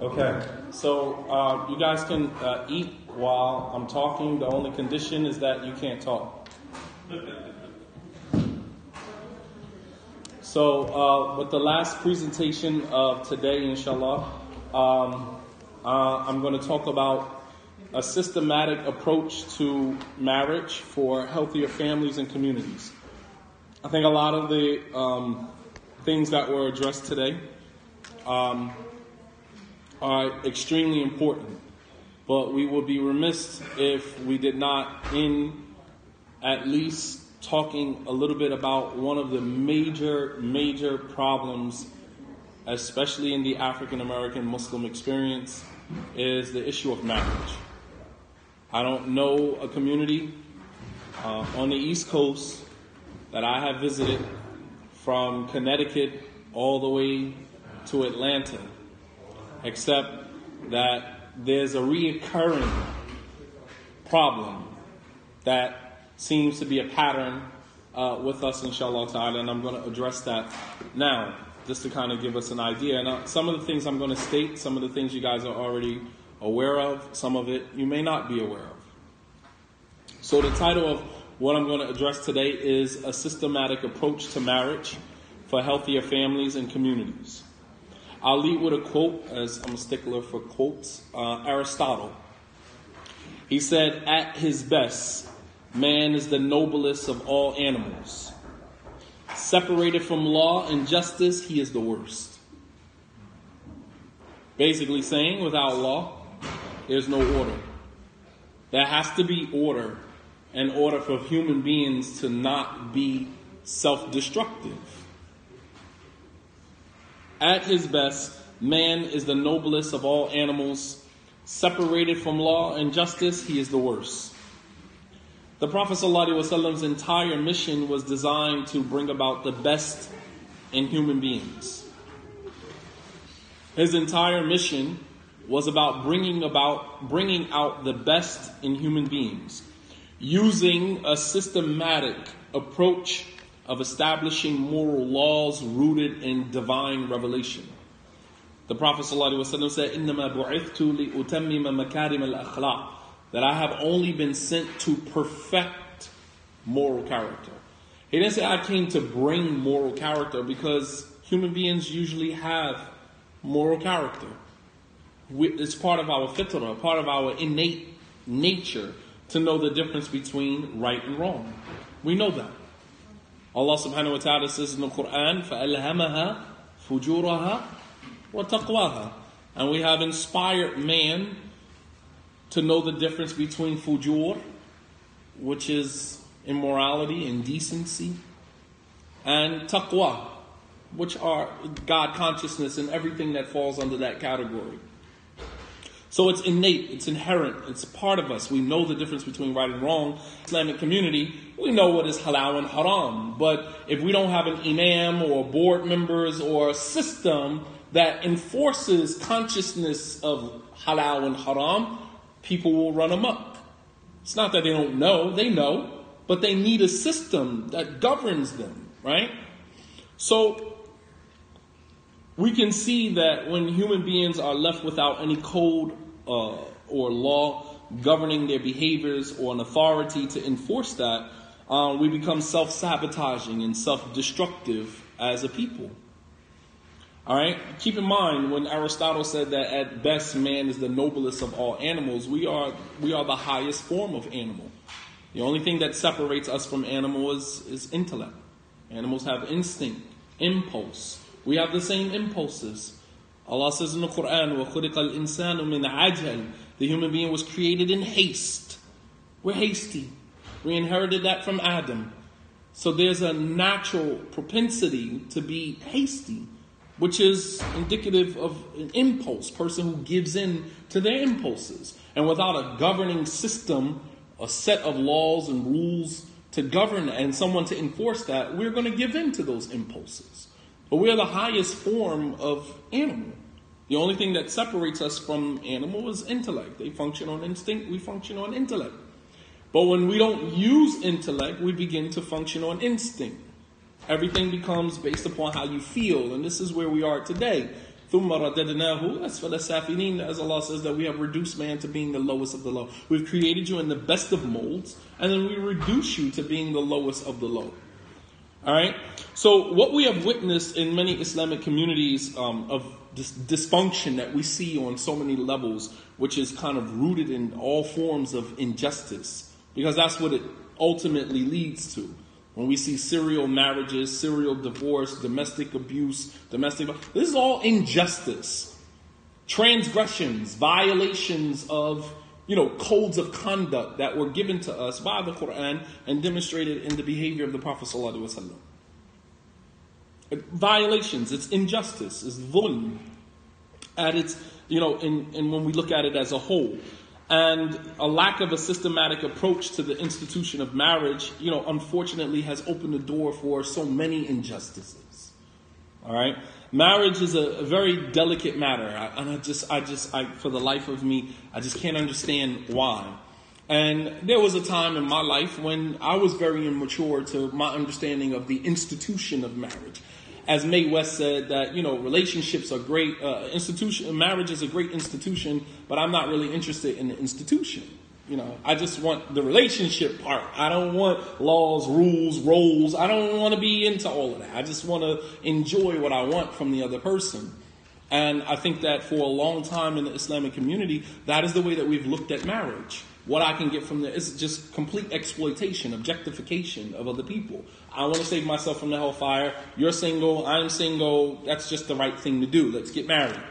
Okay, so you guys can eat while I'm talking. The only condition is that you can't talk. So with the last presentation of today, inshallah, I'm going to talk about a systematic approach to marriage for healthier families and communities. I think a lot of the things that were addressed today are extremely important, but we would be remiss if we did not end at least talking a little bit about one of the major problems, especially in the African American Muslim experience, is the issue of marriage. I don't know a community on the East Coast that I have visited from Connecticut all the way to Atlanta, except that there's a reoccurring problem that seems to be a pattern with us, inshallah ta'ala, and I'm going to address that now, just to kind of give us an idea. Now, some of the things I'm going to state, some of the things you guys are already aware of, some of it you may not be aware of. So the title of what I'm going to address today is a systematic approach to marriage for healthier families and communities. I'll lead with a quote, as I'm a stickler for quotes. Aristotle. He said, "At his best, man is the noblest of all animals. Separated from law and justice, he is the worst." Basically saying, without law, there's no order. There has to be order in order for human beings to not be self-destructive. At his best, man is the noblest of all animals. Separated from law and justice, he is the worst. The Prophet ﷺ's entire mission was designed to bring about the best in human beings. His entire mission was about bringing out the best in human beings, using a systematic approach of establishing moral laws rooted in divine revelation. The Prophet ﷺ said, "Innama bu'ithtu li utammima makarim al-akhlaq," that I have only been sent to perfect moral character. He didn't say I came to bring moral character, because human beings usually have moral character. It's part of our fitrah, part of our innate nature to know the difference between right and wrong. We know that. Allah subhanahu wa ta'ala says in the Quran, فَأَلْهَمَهَا فُجُورَهَا وَتَقْوَاهَا. And we have inspired man to know the difference between fujur, which is immorality, indecency, and taqwa, which are God consciousness and everything that falls under that category. So it's innate, it's inherent, it's part of us. We know the difference between right and wrong. Islamic community, we know what is halal and haram. But if we don't have an imam or board members or a system that enforces consciousness of halal and haram, people will run amok. It's not that they don't know, they know, but they need a system that governs them, right? So we can see that when human beings are left without any code or law governing their behaviors or an authority to enforce that, we become self-sabotaging and self-destructive as a people. All right? Keep in mind, when Aristotle said that at best man is the noblest of all animals, we are the highest form of animal. The only thing that separates us from animals is intellect. Animals have instinct, impulse. We have the same impulses. Allah says in the Quran, وَخُلِقَ الْإِنسَانُ مِنْ عَجَلٍ. The human being was created in haste. We're hasty. We inherited that from Adam. So there's a natural propensity to be hasty, which is indicative of an impulse, person who gives in to their impulses. And without a governing system, a set of laws and rules to govern and someone to enforce that, we're going to give in to those impulses. But we are the highest form of animal. The only thing that separates us from animal is intellect. They function on instinct, we function on intellect. But when we don't use intellect, we begin to function on instinct. Everything becomes based upon how you feel, and this is where we are today. ثُمَّ رَدَدْنَاهُ أَسْفَلَ سَافِلِينَ, as Allah says that we have reduced man to being the lowest of the low. We've created you in the best of molds, and then we reduce you to being the lowest of the low. All right? So what we have witnessed in many Islamic communities of this dysfunction that we see on so many levels, which is kind of rooted in all forms of injustice, because that's what it ultimately leads to. When we see serial marriages, serial divorce, domestic abuse, this is all injustice, transgressions, violations of, codes of conduct that were given to us by the Quran and demonstrated in the behavior of the Prophet sallallahu alaihi wasallam. Violations, it's injustice, it's dhulm at its, and when we look at it as a whole. And a lack of a systematic approach to the institution of marriage, unfortunately has opened the door for so many injustices. All right. Marriage is a very delicate matter. I for the life of me, I just can't understand why. And there was a time in my life when I was very immature to my understanding of the institution of marriage. As Mae West said, that, relationships are great. Marriage is a great institution, but I'm not really interested in the institution. I just want the relationship part. I don't want laws, rules, roles. I don't want to be into all of that. I just want to enjoy what I want from the other person. And I think that for a long time in the Islamic community, that is the way that we've looked at marriage. What I can get from there is just complete exploitation, objectification of other people. I want to save myself from the hellfire. You're single, I'm single. That's just the right thing to do. Let's get married.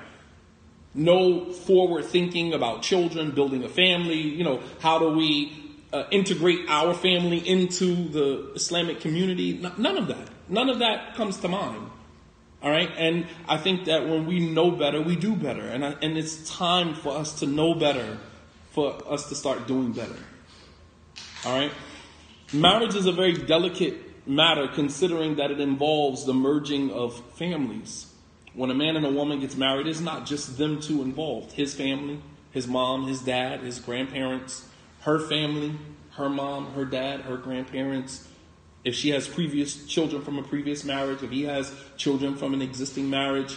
No forward thinking about children, building a family. How do we integrate our family into the Islamic community? None of that. None of that comes to mind. All right. And I think that when we know better, we do better. And it's time for us to know better, for us to start doing better. All right. Marriage is a very delicate matter, considering that it involves the merging of families. When a man and a woman gets married, it's not just them two involved. His family, his mom, his dad, his grandparents, her family, her mom, her dad, her grandparents. If she has previous children from a previous marriage, if he has children from an existing marriage,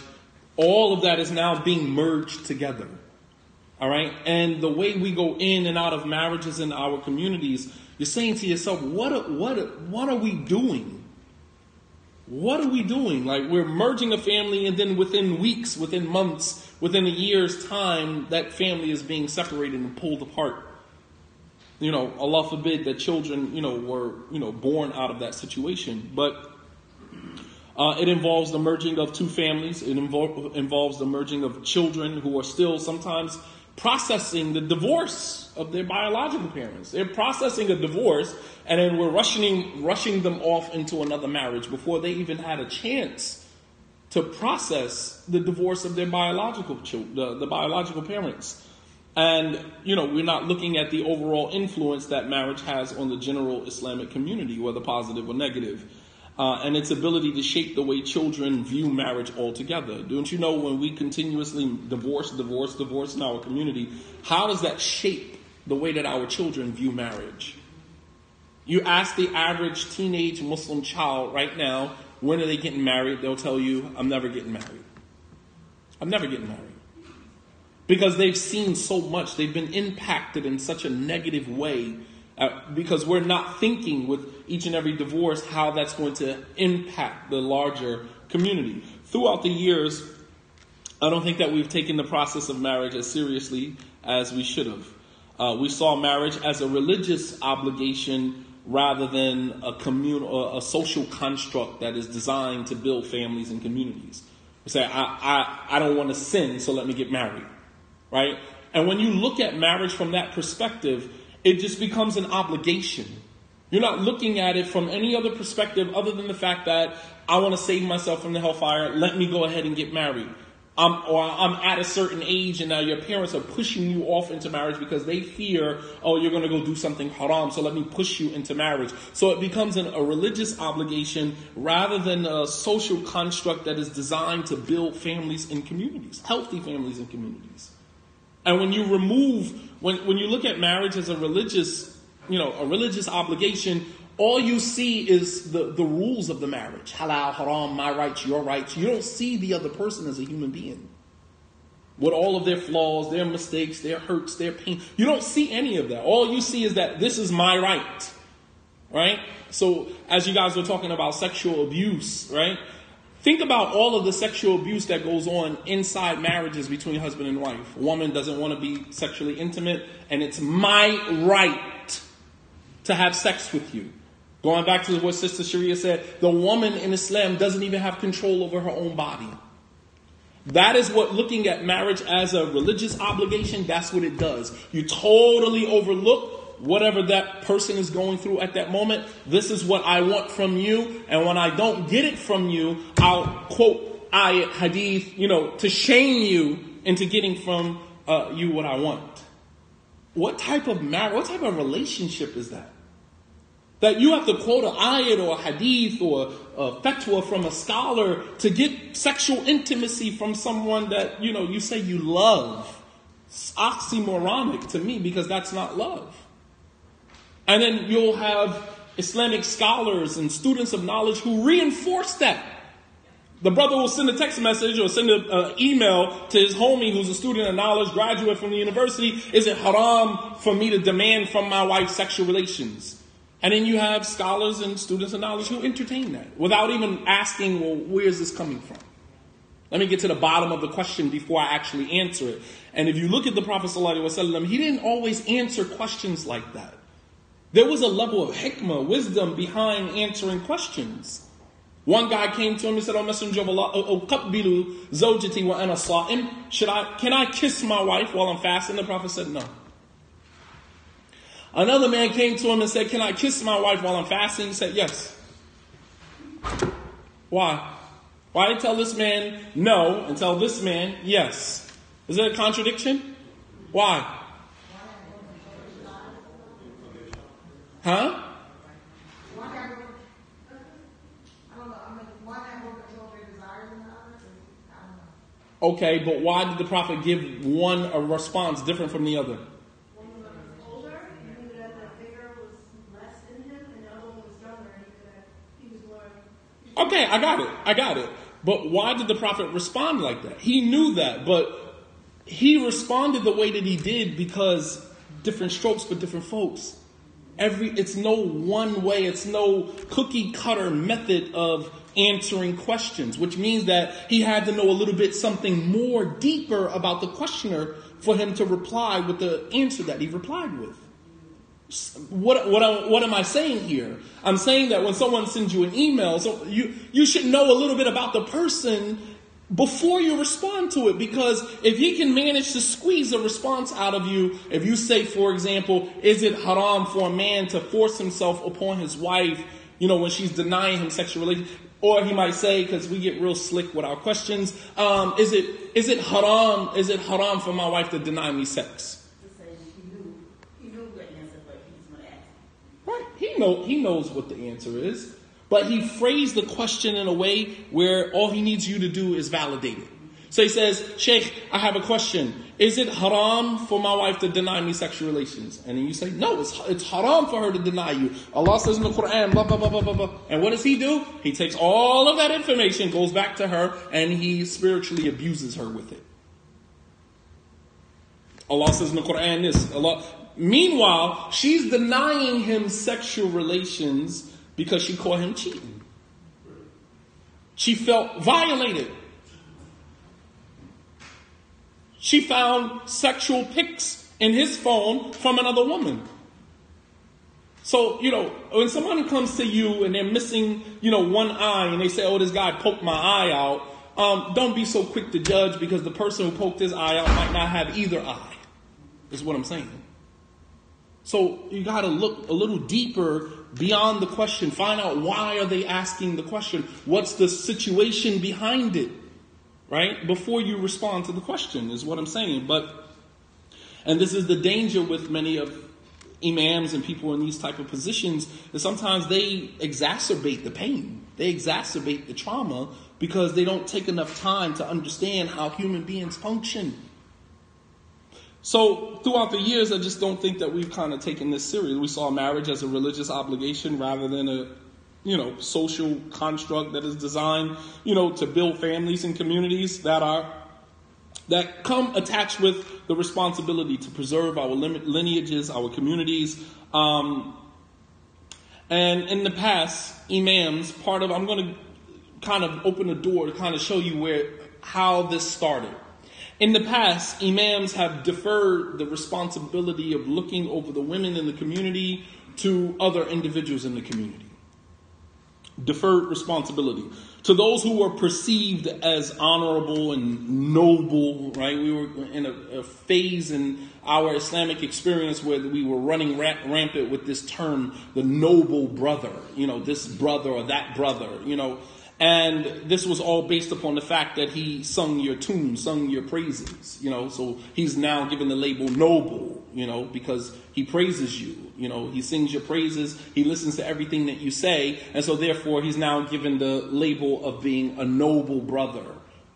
all of that is now being merged together. All right. And the way we go in and out of marriages in our communities, you're saying to yourself, what are we doing? What are we doing? Like, we're merging a family, and then within weeks, within months, within a year's time, that family is being separated and pulled apart. Allah forbid that children, were, born out of that situation. But it involves the merging of two families. It involves the merging of children who are still sometimes processing the divorce of their biological parents. They're processing a divorce, and then we're rushing them off into another marriage before they even had a chance to process the divorce of their biological the biological parents. And, we're not looking at the overall influence that marriage has on the general Islamic community, whether positive or negative. And its ability to shape the way children view marriage altogether. Don't you know, when we continuously divorce in our community, how does that shape the way that our children view marriage? You ask the average teenage Muslim child right now, when are they getting married? They'll tell you, I'm never getting married. I'm never getting married. Because they've seen so much. They've been impacted in such a negative way. Because we're not thinking with each and every divorce how that's going to impact the larger community. Throughout the years, I don't think that we've taken the process of marriage as seriously as we should have. We saw marriage as a religious obligation rather than a communal or a social construct that is designed to build families and communities. We say, I don't want to sin, so let me get married. Right? And when you look at marriage from that perspective, it just becomes an obligation. You're not looking at it from any other perspective other than the fact that I want to save myself from the hellfire. Let me go ahead and get married. I'm at a certain age, and now your parents are pushing you off into marriage because they fear, you're going to go do something haram, so let me push you into marriage. So it becomes a religious obligation rather than a social construct that is designed to build families and communities, healthy families and communities. And when you when you look at marriage as a religious obligation, all you see is the rules of the marriage. Halal, haram, my rights, your rights. You don't see the other person as a human being. with all of their flaws, their mistakes, their hurts, their pain. You don't see any of that. All you see is that this is my right, right? So as you guys were talking about sexual abuse, right? Think about all of the sexual abuse that goes on inside marriages between husband and wife. A woman doesn't want to be sexually intimate, and it's my right to have sex with you. Going back to what Sister Sharia said, the woman in Islam doesn't even have control over her own body. That is what looking at marriage as a religious obligation, that's what it does. You totally overlook whatever that person is going through at that moment. This is what I want from you. And when I don't get it from you, I'll quote ayat, hadith, to shame you into getting from you what I want. What type of marriage, what type of relationship is that? That you have to quote an ayat or a hadith or a fatwa from a scholar to get sexual intimacy from someone that, you say you love. It's oxymoronic to me because that's not love. And then you'll have Islamic scholars and students of knowledge who reinforce that. The brother will send a text message or send an email to his homie who's a student of knowledge, graduate from the university. Is it haram for me to demand from my wife sexual relations? And then you have scholars and students of knowledge who entertain that without even asking, well, where is this coming from? Let me get to the bottom of the question before I actually answer it. And if you look at the Prophet ﷺ, he didn't always answer questions like that. There was a level of hikmah, wisdom behind answering questions. One guy came to him and said, "O Messenger of Allah, uqabbilu zawjati wa ana sa'im." Can I kiss my wife while I'm fasting? The Prophet said no. Another man came to him and said, "Can I kiss my wife while I'm fasting?" He said yes. Why? Why did he tell this man no and tell this man yes? Is there a contradiction? Why? Huh? Okay, but why did the Prophet give one a response different from the other? One was older, he knew that the vigor was less in him, and the other one was younger, and he was more... Okay, I got it. But why did the Prophet respond like that? He knew that, but he responded the way that he did because different strokes for different folks. It's no one way, it's no cookie cutter method of answering questions, which means that he had to know a little bit something more deeper about the questioner for him to reply with the answer that he replied with. What am I saying here? I'm saying that when someone sends you an email, so you should know a little bit about the person before you respond to it, because if he can manage to squeeze a response out of you, if you say, for example, is it haram for a man to force himself upon his wife, when she's denying him sexual relations? Or he might say, because we get real slick with our questions, is it haram for my wife to deny me sex? He knew the answer, but he's going to ask. Right. He knows what the answer is. But he phrased the question in a way where all he needs you to do is validate it. So he says, "Sheikh, I have a question. Is it haram for my wife to deny me sexual relations?" And then you say, "No, it's haram for her to deny you. Allah says in the Quran, blah, blah, blah, blah, blah, blah." And what does he do? He takes all of that information, goes back to her, and he spiritually abuses her with it. Allah says in the Quran this. Meanwhile, she's denying him sexual relations because she caught him cheating. She felt violated. She found sexual pics in his phone from another woman. So, when someone comes to you and they're missing, one eye and they say, "Oh, this guy poked my eye out," don't be so quick to judge because the person who poked his eye out might not have either eye, is what I'm saying. So you got to look a little deeper beyond the question. Find out, why are they asking the question? What's the situation behind it? Right? Before you respond to the question is what I'm saying. And this is the danger with many of imams and people in these type of positions, that sometimes they exacerbate the pain. They exacerbate the trauma because they don't take enough time to understand how human beings function. So throughout the years, I just don't think that we've kind of taken this serious. We saw marriage as a religious obligation rather than a, social construct that is designed, to build families and communities that are that come attached with the responsibility to preserve our lineages, our communities. And in the past, imams, I'm going to kind of open the door to kind of show you how this started. In the past, imams have deferred the responsibility of looking over the women in the community to other individuals in the community. Deferred responsibility. To those who were perceived as honorable and noble, right? We were in a phase in our Islamic experience where we were running rampant with this term, the noble brother, this brother or that brother, And this was all based upon the fact that he sung your tunes, sung your praises, So he's now given the label noble, because he praises you, He sings your praises, he listens to everything that you say, and so therefore he's now given the label of being a noble brother,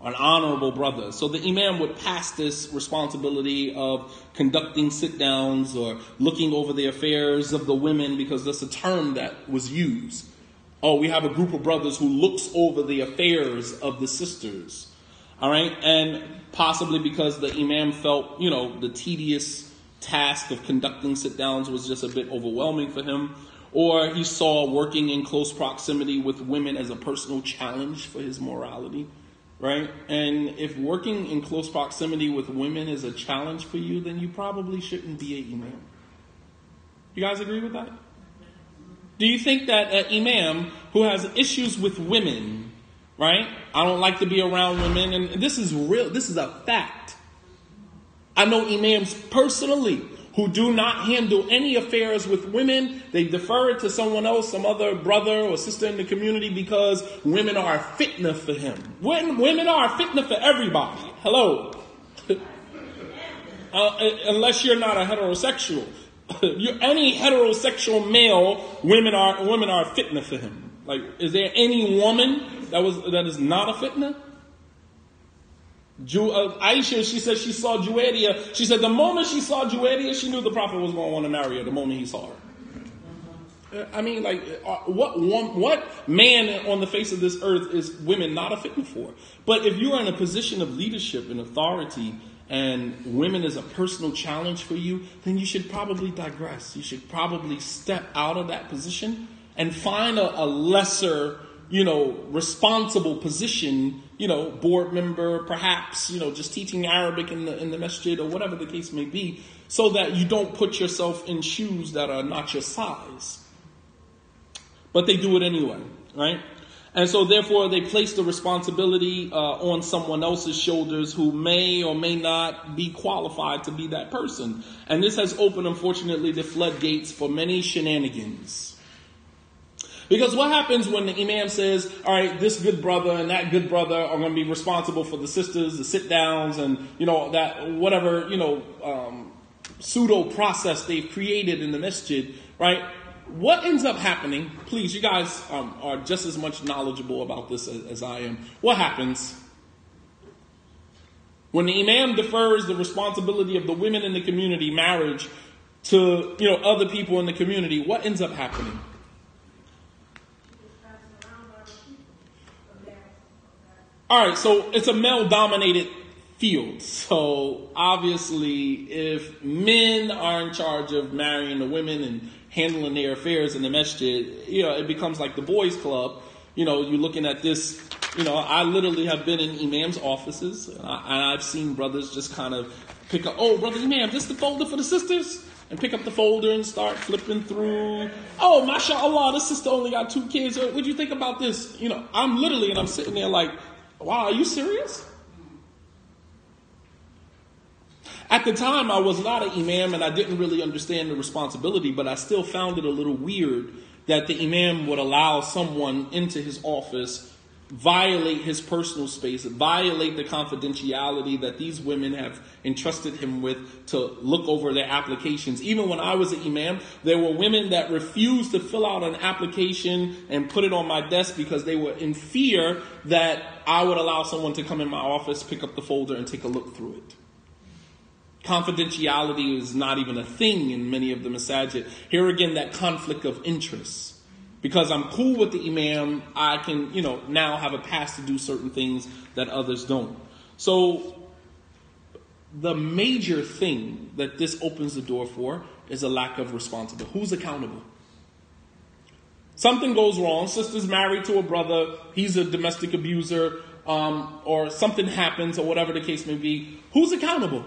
an honorable brother. So the imam would pass this responsibility of conducting sit-downs or looking over the affairs of the women, because that's a term that was used. Oh, we have a group of brothers who looks over the affairs of the sisters. All right. And possibly because the imam felt, the tedious task of conducting sit-downs was just a bit overwhelming for him. Or he saw working in close proximity with women as a personal challenge for his morality. Right. And if working in close proximity with women is a challenge for you, then you probably shouldn't be an imam. You guys agree with that? Do you think that an imam who has issues with women, right? I don't like to be around women, and this is real, this is a fact. I know imams personally who do not handle any affairs with women. They defer it to someone else, some other brother or sister in the community, because women are a fitna for him. Women are a fitna for everybody. Hello. Unless you're not a heterosexual. Any heterosexual male, women are a fitna for him. Like, is there any woman that is not a fitna? Aisha, she said she saw Juwayriya. She said the moment she saw Juwayriya, she knew the Prophet was going to want to marry her the moment he saw her. I mean, like, what man on the face of this earth is women not a fitna for? But if you are in a position of leadership and authority, and women is a personal challenge for you, then you should probably digress. You should probably step out of that position and find a lesser, responsible position, board member, perhaps, just teaching Arabic in the masjid or whatever the case may be, so that you don't put yourself in shoes that are not your size. But they do it anyway, right? And so therefore they place the responsibility on someone else's shoulders who may or may not be qualified to be that person. And this has opened, unfortunately, the floodgates for many shenanigans. Because what happens when the imam says, all right, this good brother and that good brother are going to be responsible for the sisters, the sit downs, and, that whatever, pseudo process they've created in the masjid, right? What ends up happening, please, you guys are just as much knowledgeable about this as I am. What happens when the imam defers the responsibility of the women in the community, marriage, to, other people in the community? What ends up happening? All right, so it's a male-dominated field. So obviously, if men are in charge of marrying the women and handling their affairs in the masjid, it becomes like the boys' club. You're looking at this. I literally have been in imams' offices, and I've seen brothers just kind of pick up, oh, brother imam, this the folder for the sisters? And pick up the folder and start flipping through. Oh, mashallah, this sister only got 2 kids. What'd you think about this? I'm sitting there like, wow, are you serious? At the time, I was not an imam and I didn't really understand the responsibility, but I still found it a little weird that the imam would allow someone into his office, violate his personal space, violate the confidentiality that these women have entrusted him with to look over their applications. Even when I was an imam, there were women that refused to fill out an application and put it on my desk because they were in fear that I would allow someone to come in my office, pick up the folder, and take a look through it. Confidentiality is not even a thing in many of the masajid. Here again, that conflict of interest. Because I'm cool with the imam, I can, now have a pass to do certain things that others don't. So the major thing that this opens the door for is a lack of responsibility. Who's accountable? Something goes wrong. Sister's married to a brother. He's a domestic abuser. Or something happens or whatever the case may be. Who's accountable?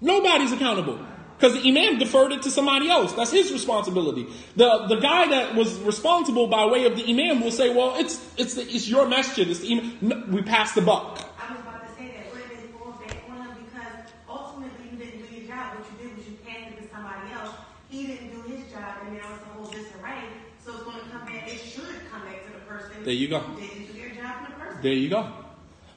Nobody's accountable. Because the imam deferred it to somebody else. That's his responsibility. The guy that was responsible by way of the imam will say, well, it's your masjid. It's the imam. No, we passed the buck. I was about to say that. What if it falls back on him? Because ultimately you didn't do your job. What you did was you passed it to somebody else. He didn't do his job, and now it's a whole disarray. So it's going to come back. It should come back to the person There you go. who didn't do their job in the first place. There you go.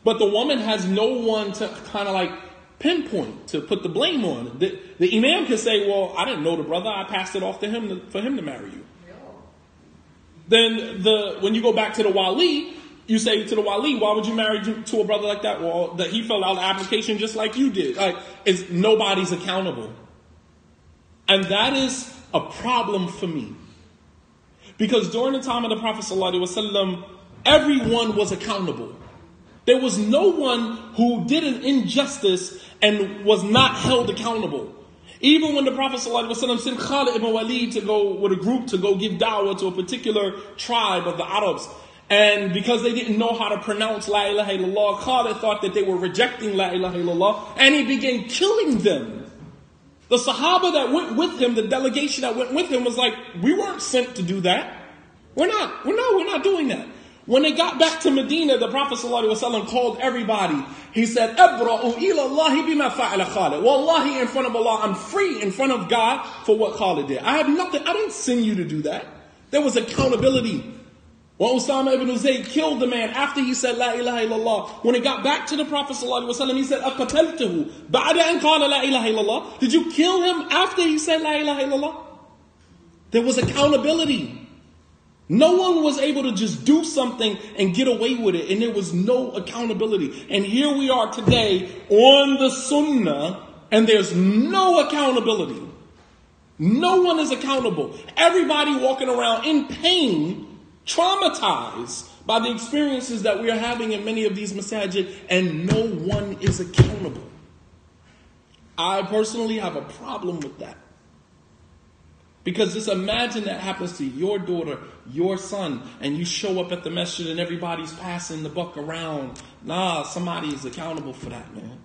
But the woman has no one to kind of like pinpoint, to put the blame on. The imam can say, well, I didn't know the brother. I passed it off to him for him to marry you. Then when you go back to the wali, you say to the wali, why would you marry to a brother like that? Well, that he filled out the application just like you did. Like, nobody's accountable. And that is a problem for me. Because during the time of the Prophet ﷺ, everyone was accountable. There was no one who did an injustice and was not held accountable. Even when the Prophet ﷺ sent Khalid ibn Walid to go with a group to go give da'wah to a particular tribe of the Arabs, and because they didn't know how to pronounce La ilaha illallah, Khalid thought that they were rejecting La ilaha illallah, and he began killing them. The Sahaba that went with him, the delegation that went with him, was like, we weren't sent to do that. We're not doing that. When they got back to Medina, the Prophet ﷺ called everybody. He said, "Abra'u ila Allahi bima fa'ala Khalid." Wallahi, in front of Allah, I'm free in front of God for what Khalid did. I have nothing. I didn't send you to do that. There was accountability. When Usama ibn Zayd killed the man after he said La ilaha illallah, when he got back to the Prophet ﷺ, he said, "Aqataltahu ba'da an qala la ilaha illallah." Did you kill him after he said La ilaha illallah? There was accountability. No one was able to just do something and get away with it, and there was no accountability. And here we are today on the Sunnah, and there's no accountability. No one is accountable. Everybody walking around in pain, traumatized by the experiences that we are having in many of these masajid, and no one is accountable. I personally have a problem with that. Because just imagine that happens to your daughter, your son, and you show up at the masjid and everybody's passing the buck around. Nah, somebody is accountable for that, man.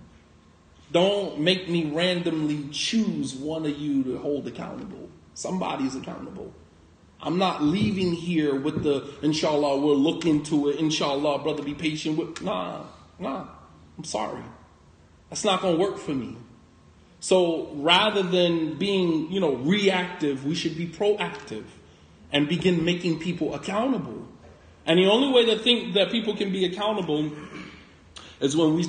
Don't make me randomly choose one of you to hold accountable. Somebody's accountable. I'm not leaving here with the, inshallah, we'll look into it. Inshallah, brother, be patient with. Nah, I'm sorry. That's not going to work for me. So rather than being, reactive, we should be proactive and begin making people accountable. And the only way to think that people can be accountable is when we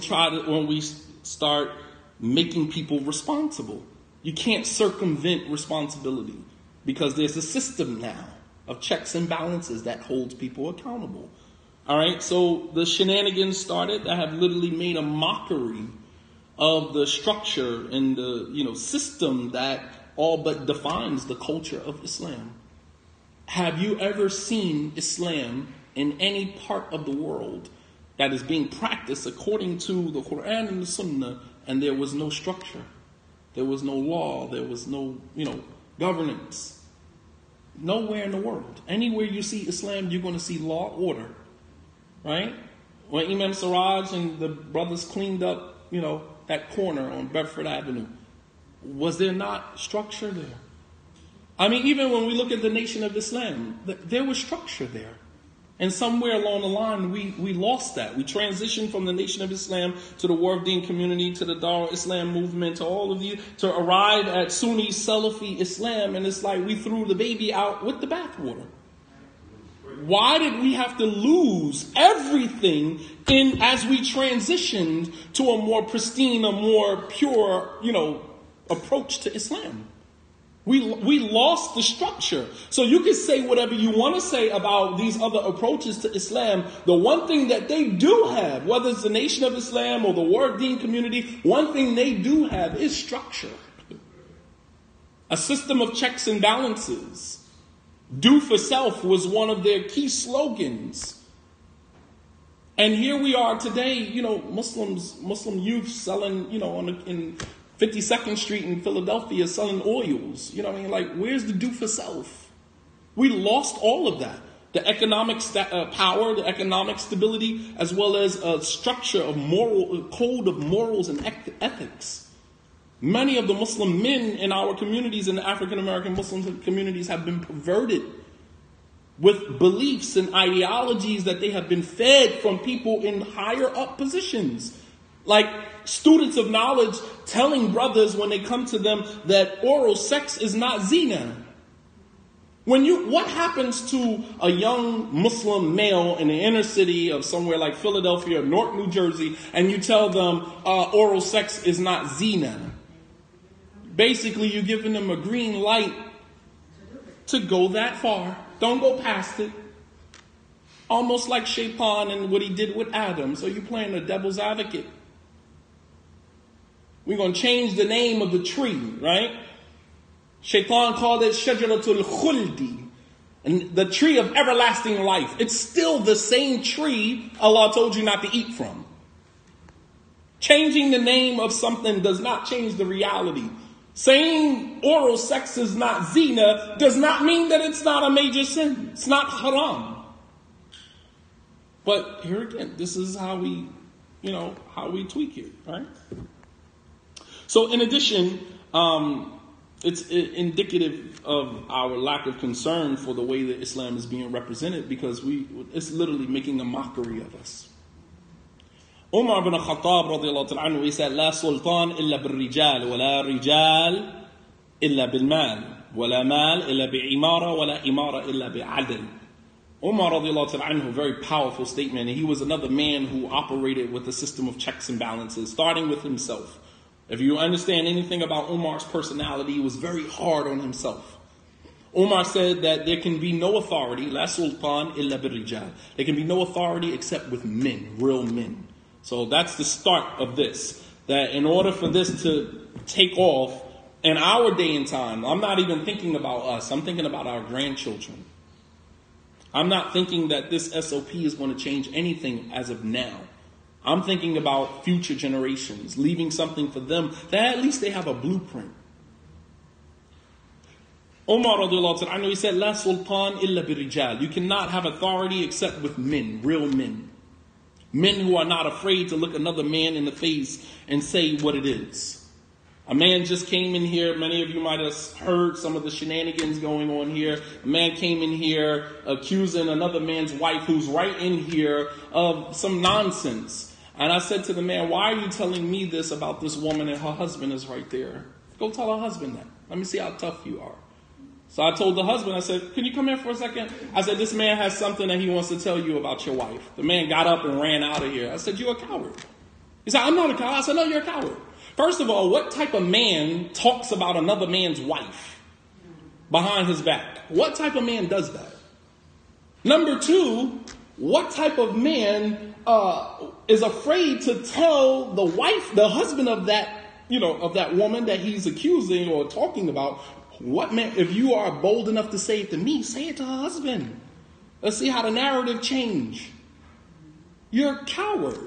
start making people responsible. You can't circumvent responsibility because there's a system now of checks and balances that holds people accountable. All right, so the shenanigans started that have literally made a mockery of the structure and the system that all but defines the culture of Islam. Have you ever seen Islam in any part of the world that is being practiced according to the Quran and the Sunnah, and there was no structure, there was no law, there was no governance? Nowhere in the world. Anywhere you see Islam, you're going to see law, order, right? When Imam Siraj and the brothers cleaned up that corner on Bedford Avenue, was there not structure there? I mean, even when we look at the Nation of Islam, there was structure there. And somewhere along the line, we lost that. We transitioned from the Nation of Islam to the War of Deen community, to the Dar Islam movement, to all of you, to arrive at Sunni Salafi Islam. And it's like we threw the baby out with the bathwater. Why did we have to lose everything as we transitioned to a more pristine, a more pure, approach to Islam? We lost the structure. So you can say whatever you want to say about these other approaches to Islam. The one thing that they do have, whether it's the Nation of Islam or the War of Deen community, one thing they do have is structure. A system of checks and balances. Do for self was one of their key slogans. And here we are today, Muslim youth selling, in 52nd Street in Philadelphia selling oils. You know what I mean? Like, where's the do for self? We lost all of that. The economic power, the economic stability, as well as a structure of code of morals and ethics. Many of the Muslim men in our communities, in the African American Muslim communities, have been perverted with beliefs and ideologies that they have been fed from people in higher up positions. Like students of knowledge telling brothers when they come to them that oral sex is not zina. What happens to a young Muslim male in the inner city of somewhere like Philadelphia or Newark, New Jersey, and you tell them oral sex is not zina? Basically, you're giving them a green light to go that far. Don't go past it. Almost like Shaitan and what he did with Adam. So you're playing the devil's advocate. We're going to change the name of the tree, right? Shaitan called it Shajaratul Khuldi, and the tree of everlasting life. It's still the same tree Allah told you not to eat from. Changing the name of something does not change the reality. Saying oral sex is not zina does not mean that it's not a major sin. It's not haram. But here again, this is how we tweak it, right? So in addition, it's indicative of our lack of concern for the way that Islam is being represented, because it's literally making a mockery of us. Umar ibn Khattab radiallahu ta'ala anhu, he said, La sultan illa bil rijal, wa la rijal illa bil mal, wa la mal illa bi imara, wa la imara illa bi adl. Umar radiallahu ta'ala anhu, very powerful statement, and he was another man who operated with a system of checks and balances, starting with himself. If you understand anything about Umar's personality, he was very hard on himself. Umar said that there can be no authority, la sultan illa bil rijal. There can be no authority except with men, real men. So that's the start of this. That in order for this to take off in our day and time, I'm not even thinking about us. I'm thinking about our grandchildren. I'm not thinking that this SOP is going to change anything as of now. I'm thinking about future generations, leaving something for them that at least they have a blueprint. Umar radiallahu ta'ala anhu, he said, La sultan illa birijal. You cannot have authority except with men, real men. Men who are not afraid to look another man in the face and say what it is. A man just came in here. Many of you might have heard some of the shenanigans going on here. A man came in here accusing another man's wife who's right in here of some nonsense. And I said to the man, why are you telling me this about this woman and her husband is right there? Go tell her husband that. Let me see how tough you are. So I told the husband, I said, can you come here for a second? I said, this man has something that he wants to tell you about your wife. The man got up and ran out of here. I said, you're a coward. He said, I'm not a coward. I said, no, you're a coward. First of all, what type of man talks about another man's wife behind his back? What type of man does that? Number two, what type of man is afraid to tell the wife, the husband of that, of that woman that he's accusing or talking about? What man, if you are bold enough to say it to me, say it to her husband. Let's see how the narrative change. You're a coward.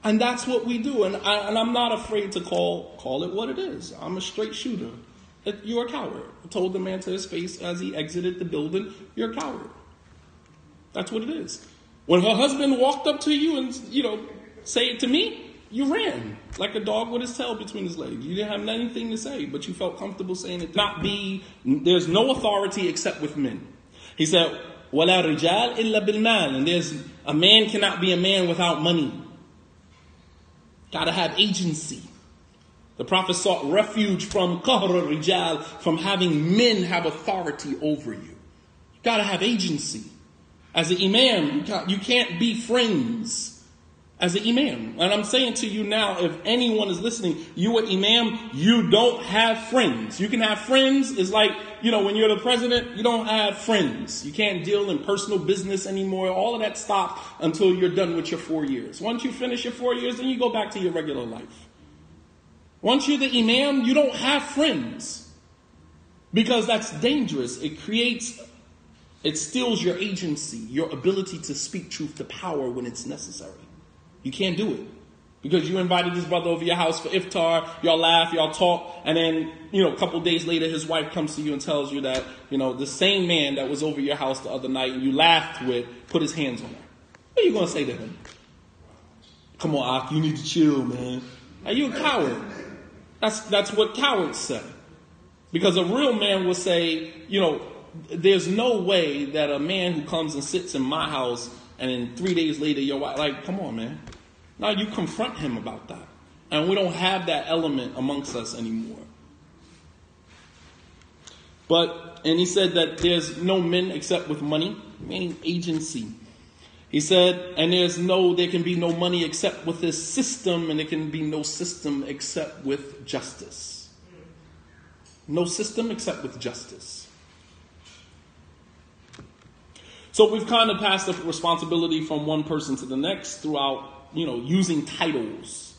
And that's what we do. And I'm not afraid to call it what it is. I'm a straight shooter. You're a coward. I told the man to his face as he exited the building, you're a coward. That's what it is. When her husband walked up to you and, say it to me, you ran like a dog with his tail between his legs. You didn't have anything to say, but you felt comfortable saying it. There's no authority except with men. He said, وَلَا رِجَالٍ إِلَّا بِالْمَالِ. And a man cannot be a man without money. Gotta have agency. The Prophet sought refuge from qahr al-rijal, from having men have authority over you. You gotta have agency. As an imam, you can't be friends as an imam. And I'm saying to you now, if anyone is listening, you an imam, you don't have friends. You can have friends. It's like, when you're the president, you don't have friends. You can't deal in personal business anymore. All of that stopped until you're done with your 4 years. Once you finish your 4 years, then you go back to your regular life. Once you're the imam, you don't have friends. Because that's dangerous. It creates It steals your agency, your ability to speak truth to power when it's necessary. You can't do it. Because you invited this brother over your house for iftar, y'all laugh, y'all talk, and then, a couple days later his wife comes to you and tells you that, the same man that was over your house the other night and you laughed with put his hands on her. What are you going to say to him? Come on, Ak, you need to chill, man. Are you a coward? That's what cowards say. Because a real man will say, there's no way that a man who comes and sits in my house and then 3 days later your wife, come on, man. Now you confront him about that. And we don't have that element amongst us anymore. And he said that there's no men except with money, meaning agency. He said, and there can be no money except with this system, and there can be no system except with justice. No system except with justice. So we've kind of passed the responsibility from one person to the next throughout, using titles.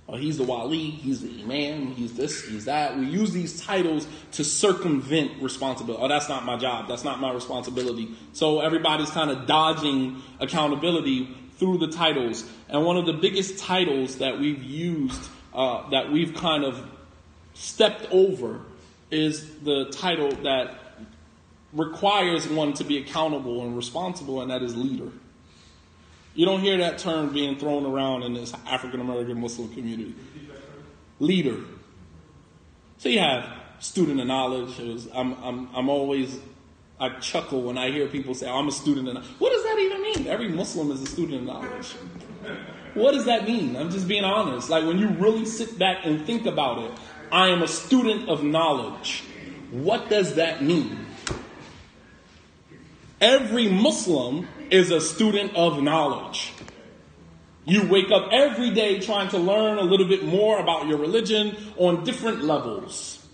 He's the wali, he's the imam, he's this, he's that. We use these titles to circumvent responsibility. Oh, that's not my job. That's not my responsibility. So everybody's kind of dodging accountability through the titles. And one of the biggest titles that we've used, that we've kind of stepped over, is the title that requires one to be accountable and responsible, and that is leader. You don't hear that term being thrown around in this African American Muslim community. Leader. So you have student of knowledge. I chuckle when I hear people say, I'm a student of knowledge. What does that even mean? Every Muslim is a student of knowledge. What does that mean? I'm just being honest. Like when you really sit back and think about it, I am a student of knowledge. What does that mean? Every Muslim is a student of knowledge. You wake up every day trying to learn a little bit more about your religion on different levels.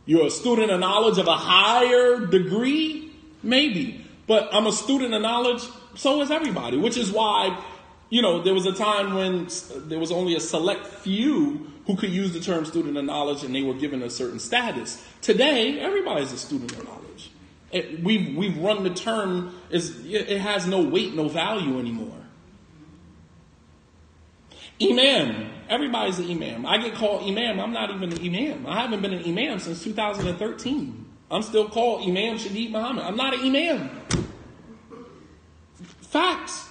You're a student of knowledge of a higher degree? Maybe. But I'm a student of knowledge, so is everybody. Which is why, there was a time when there was only a select few who could use the term student of knowledge and they were given a certain status. Today, everybody's a student of knowledge. We've run the term, it has no weight, no value anymore. Imam. Everybody's an imam. I get called imam. I'm not even an imam. I haven't been an imam since 2013. I'm still called Imam Shadeed Muhammad. I'm not an imam. Facts.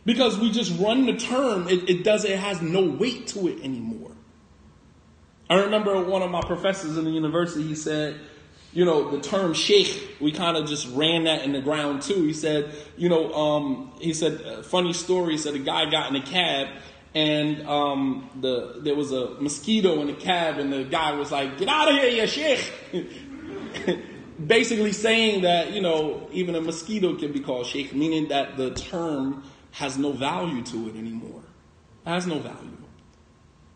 Because we just run the term. It has no weight to it anymore. I remember one of my professors in the university, he said, the term sheikh, we kind of just ran that in the ground too. He said, funny story. He said a guy got in a cab and there was a mosquito in the cab and the guy was like, get out of here, ya sheikh. Basically saying that, even a mosquito can be called sheikh, meaning that the term has no value to it anymore. It has no value.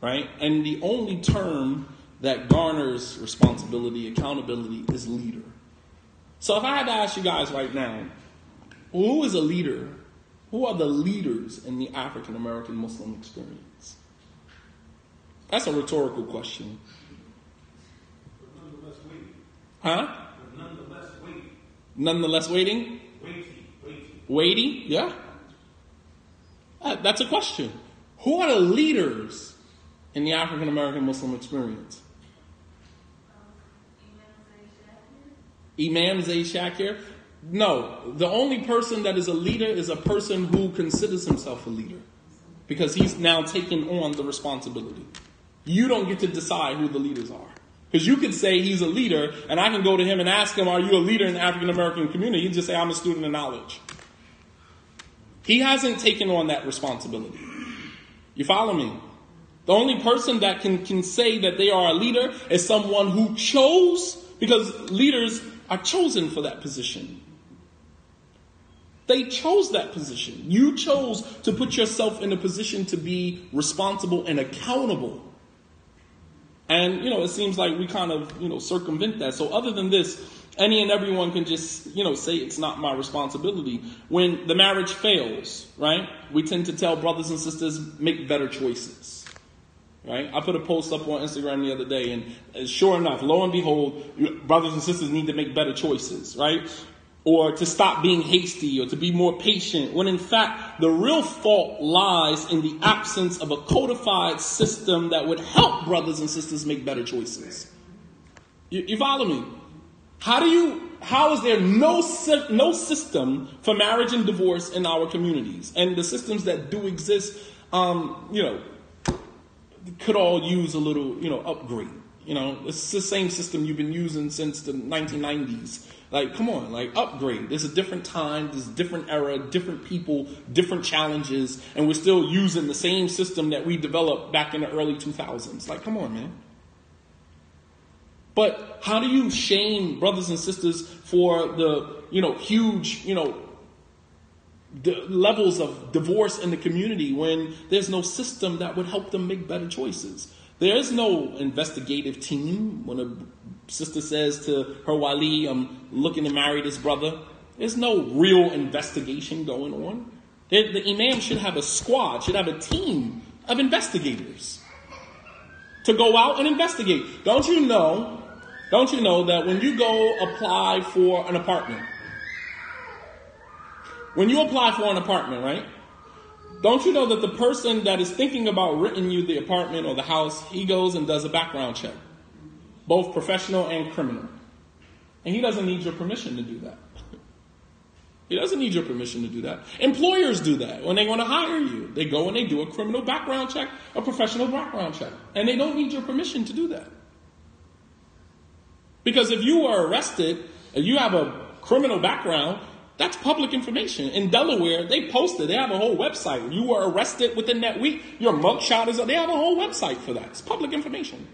Right? And the only term that garners responsibility, accountability, is leader. So if I had to ask you guys right now, who is a leader? Who are the leaders in the African American Muslim experience? That's a rhetorical question. But nonetheless waiting. Huh? But nonetheless waiting. Nonetheless waiting? Weighty? Yeah. That's a question. Who are the leaders in the African American Muslim experience? Imam Zayd Shakir? No. The only person that is a leader is a person who considers himself a leader. Because he's now taking on the responsibility. You don't get to decide who the leaders are. Because you could say he's a leader, and I can go to him and ask him, are you a leader in the African American community? He'd just say, I'm a student of knowledge. He hasn't taken on that responsibility. You follow me? The only person that can say that they are a leader is someone who chose, because leaders are chosen for that position. They chose that position. You chose to put yourself in a position to be responsible and accountable. And, it seems like we kind of, circumvent that. So other than this, any and everyone can just, say it's not my responsibility. When the marriage fails, right, we tend to tell brothers and sisters, make better choices. Right? I put a post up on Instagram the other day, and sure enough, lo and behold, brothers and sisters need to make better choices, right? or to stop being hasty, or to be more patient, when in fact the real fault lies in the absence of a codified system that would help brothers and sisters make better choices. You follow me? How is there no system for marriage and divorce in our communities? And the systems that do exist, could all use a little, upgrade. It's the same system you've been using since the 1990s. Like, come on, upgrade. There's a different time, there's a different era, different people, different challenges, and we're still using the same system that we developed back in the early 2000s. Like, come on, man. But how do you shame brothers and sisters for the, huge, levels of divorce in the community when there's no system that would help them make better choices? There's no investigative team when a sister says to her wali, I'm looking to marry this brother. There's no real investigation going on. The imam should have a squad, should have a team of investigators to go out and investigate. Don't you know that when you go apply for an apartment, right? Don't you know that the person that is thinking about renting you the apartment or the house, he goes and does a background check, both professional and criminal. And he doesn't need your permission to do that. He doesn't need your permission to do that. Employers do that when they want to hire you. They go and they do a criminal background check, a professional background check. And they don't need your permission to do that. Because if you are arrested and you have a criminal background, that's public information. In Delaware, they posted, they have a whole website. You were arrested within that week, your mugshot is up. They have a whole website for that. It's public information.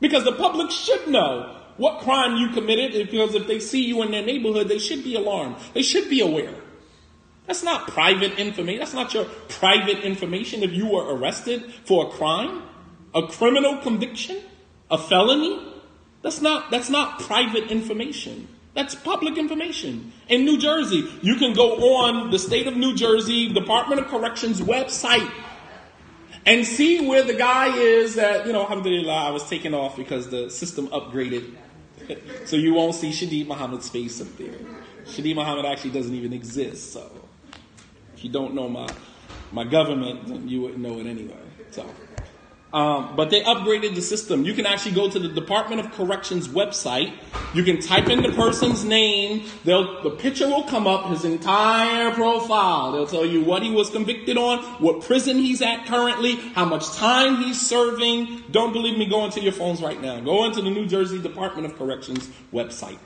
Because the public should know what crime you committed, because if they see you in their neighborhood, they should be alarmed. They should be aware. That's not private information. That's not your private information if you were arrested for a crime, a criminal conviction, a felony. That's not private information. That's public information. In New Jersey, you can go on the state of New Jersey Department of Corrections website and see where the guy is that, alhamdulillah, I was taken off because the system upgraded. So you won't see Shadid Muhammad's face up there. Shadid Muhammad actually doesn't even exist. So if you don't know my government, then you wouldn't know it anyway. So. But they upgraded the system. You can actually go to the Department of Corrections website. You can type in the person's name. The picture will come up, his entire profile. They'll tell you what he was convicted on, what prison he's at currently, how much time he's serving. Don't believe me? Go into your phones right now. Go into the New Jersey Department of Corrections website.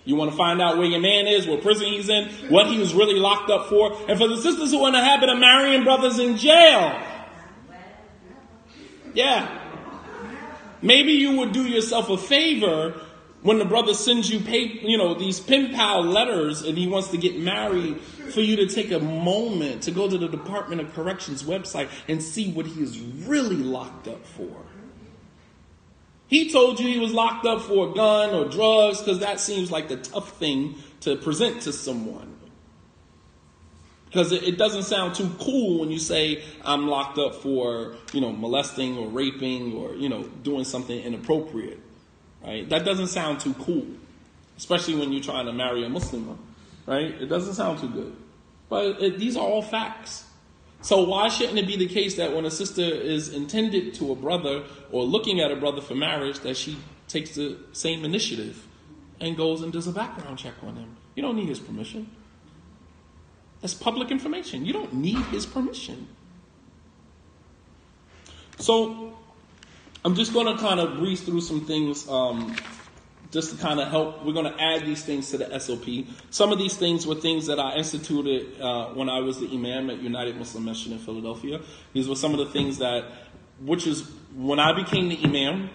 You want to find out where your man is, what prison he's in, what he was really locked up for. And for the sisters who are in the habit of marrying brothers in jail, yeah. Maybe you would do yourself a favor when the brother sends you these pen pal letters and he wants to get married, for you to take a moment to go to the Department of Corrections website and see what he is really locked up for. He told you he was locked up for a gun or drugs because that seems like the tough thing to present to someone. Because it doesn't sound too cool when you say, I'm locked up for, molesting or raping or, doing something inappropriate. Right? That doesn't sound too cool. Especially when you're trying to marry a Muslim. Right? It doesn't sound too good. But these are all facts. So why shouldn't it be the case that when a sister is intended to a brother or looking at a brother for marriage, that she takes the same initiative and goes and does a background check on him? You don't need his permission. That's public information. You don't need his permission. So I'm just going to kind of breeze through some things just to kind of help. We're going to add these things to the SOP. Some of these things were things that I instituted when I was the imam at United Muslim Masjid in Philadelphia. These were some of the things which is when I became the imam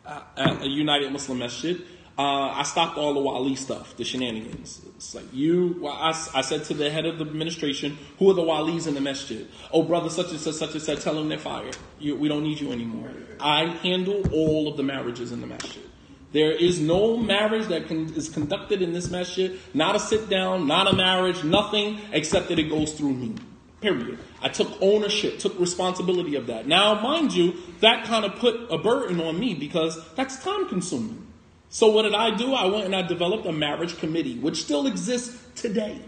at a United Muslim Masjid, I stopped all the wali stuff, the shenanigans. It's like I said to the head of the administration, who are the walis in the masjid? Oh, brother such and such, tell them they're fired. We don't need you anymore. I handle all of the marriages in the masjid. There is no marriage that is conducted in this masjid, not a sit down, not a marriage, nothing, except that it goes through me. Period. I took ownership, took responsibility of that. Now, mind you, that kind of put a burden on me because that's time consuming. So what did I do? I went and I developed a marriage committee, which still exists today.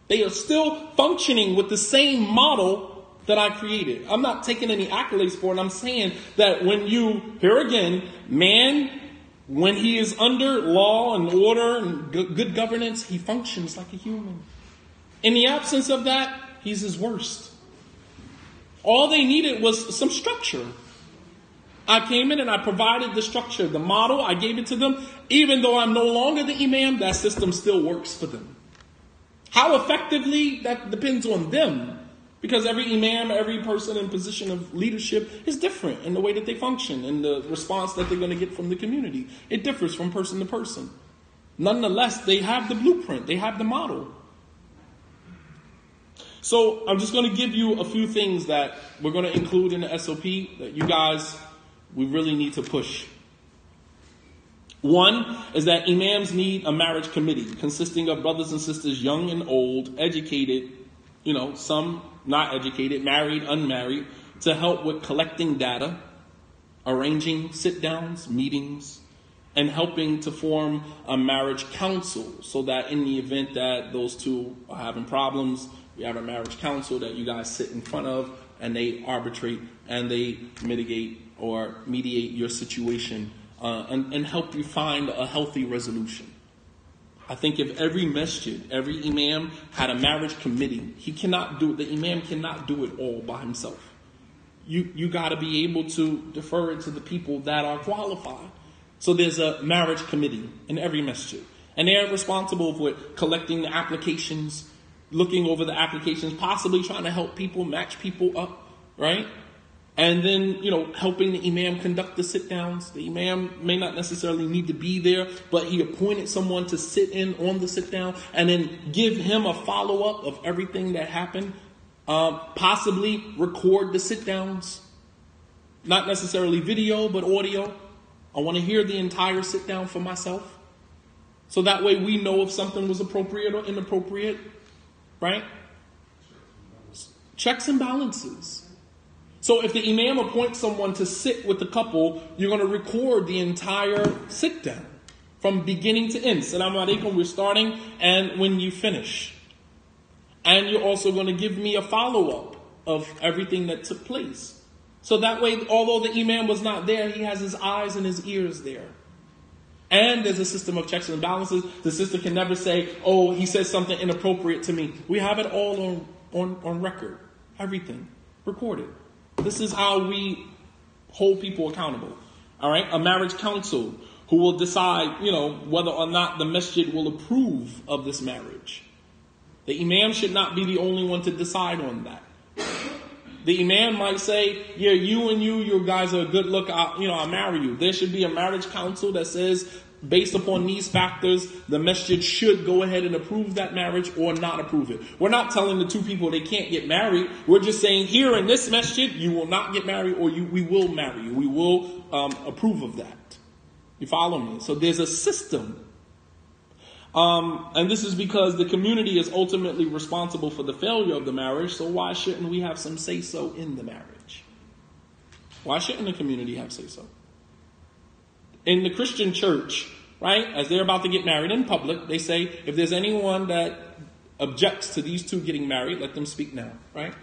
They are still functioning with the same model that I created. I'm not taking any accolades for it. I'm saying that when you, here again, man, when he is under law and order and good governance, he functions like a human. In the absence of that, he's his worst. All they needed was some structure. I came in and I provided the structure, the model, I gave it to them. Even though I'm no longer the imam, that system still works for them. How effectively, that depends on them. Because every imam, every person in position of leadership is different in the way that they function and the response that they're going to get from the community. It differs from person to person. Nonetheless, they have the blueprint. They have the model. So I'm just going to give you a few things that we're going to include in the SOP that you guys, we really need to push. One is that imams need a marriage committee consisting of brothers and sisters, young and old, educated, some not educated, married, unmarried, to help with collecting data, arranging sit-downs, meetings, and helping to form a marriage council so that in the event that those two are having problems, we have a marriage council that you guys sit in front of and they arbitrate and they mitigate or mediate your situation and help you find a healthy resolution. I think if every masjid, every imam had a marriage committee, the imam cannot do it all by himself. You got to be able to defer it to the people that are qualified. So there's a marriage committee in every masjid. And they're responsible for collecting the applications, looking over the applications, possibly trying to help people, match people up, right? And then, helping the imam conduct the sit-downs. The imam may not necessarily need to be there, but he appointed someone to sit in on the sit-down and then give him a follow-up of everything that happened. Possibly record the sit-downs. Not necessarily video, but audio. I want to hear the entire sit-down for myself. So that way we know if something was appropriate or inappropriate. Right? Checks and balances. So if the imam appoints someone to sit with the couple, you're going to record the entire sit down from beginning to end. Assalamu alaikum, we're starting, and when you finish. And you're also going to give me a follow-up of everything that took place. So that way, although the imam was not there, he has his eyes and his ears there. And there's a system of checks and balances. The sister can never say, oh, he said something inappropriate to me. We have it all on record. Everything recorded. This is how we hold people accountable. All right. A marriage council who will decide, whether or not the masjid will approve of this marriage. The imam should not be the only one to decide on that. The imam might say, yeah, you guys are a good look. I'll marry you. There should be a marriage council that says, based upon these factors, the masjid should go ahead and approve that marriage or not approve it. We're not telling the two people they can't get married. We're just saying here in this masjid, you will not get married or we will marry you. We will approve of that. You follow me? So there's a system. And this is because the community is ultimately responsible for the failure of the marriage. So why shouldn't we have some say-so in the marriage? Why shouldn't the community have say-so? In the Christian church, right, as they're about to get married in public, they say, if there's anyone that objects to these two getting married, let them speak now, right?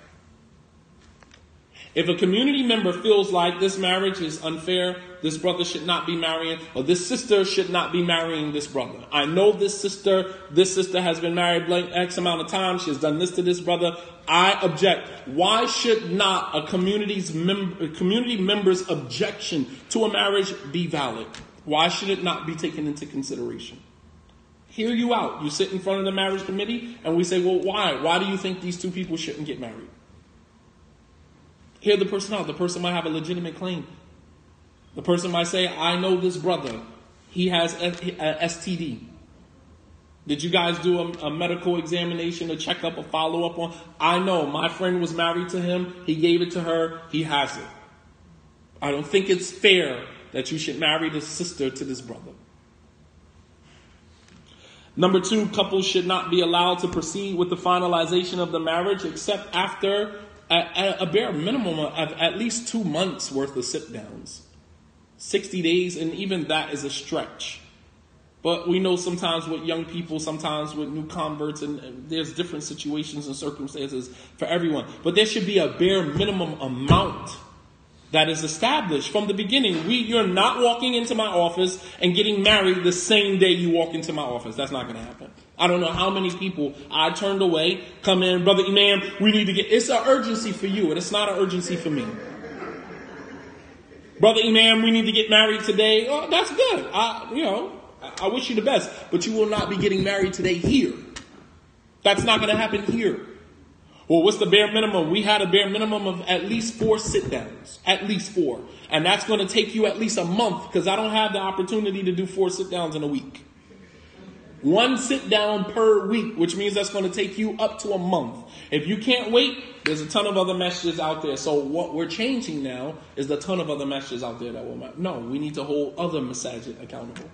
If a community member feels like this marriage is unfair, this brother should not be marrying, or this sister should not be marrying this brother. I know this sister has been married X amount of times, she has done this to this brother. I object. Why should not a community member's objection to a marriage be valid? Why should it not be taken into consideration? Hear you out. You sit in front of the marriage committee and we say, well, why? Why do you think these two people shouldn't get married? Hear the person out. The person might have a legitimate claim. The person might say, I know this brother. He has STD. Did you guys do a medical examination, a checkup, a follow-up on? I know my friend was married to him. He gave it to her. He has it. I don't think it's fair that you should marry this sister to this brother. Number 2, couples should not be allowed to proceed with the finalization of the marriage except after a bare minimum of at least 2 months worth of sit-downs. 60 days, and even that is a stretch. But we know sometimes with young people, sometimes with new converts, and there's different situations and circumstances for everyone. But there should be a bare minimum amount that is established from the beginning. You're not walking into my office and getting married the same day you walk into my office. That's not going to happen. I don't know how many people I turned away, come in, Brother Imam, we need to get, it's an urgency for you, and it's not an urgency for me. Brother Imam, we need to get married today. Oh, that's good. I wish you the best, but you will not be getting married today here. That's not going to happen here. Well, what's the bare minimum? We had a bare minimum of at least 4 sit-downs. At least 4. And that's going to take you at least a month, because I don't have the opportunity to do 4 sit-downs in a week. 1 sit-down per week, which means that's going to take you up to a month. If you can't wait, there's a ton of other messages out there. So what we're changing now is the ton of other messages out there that will matter. No, we need to hold other masajid accountable.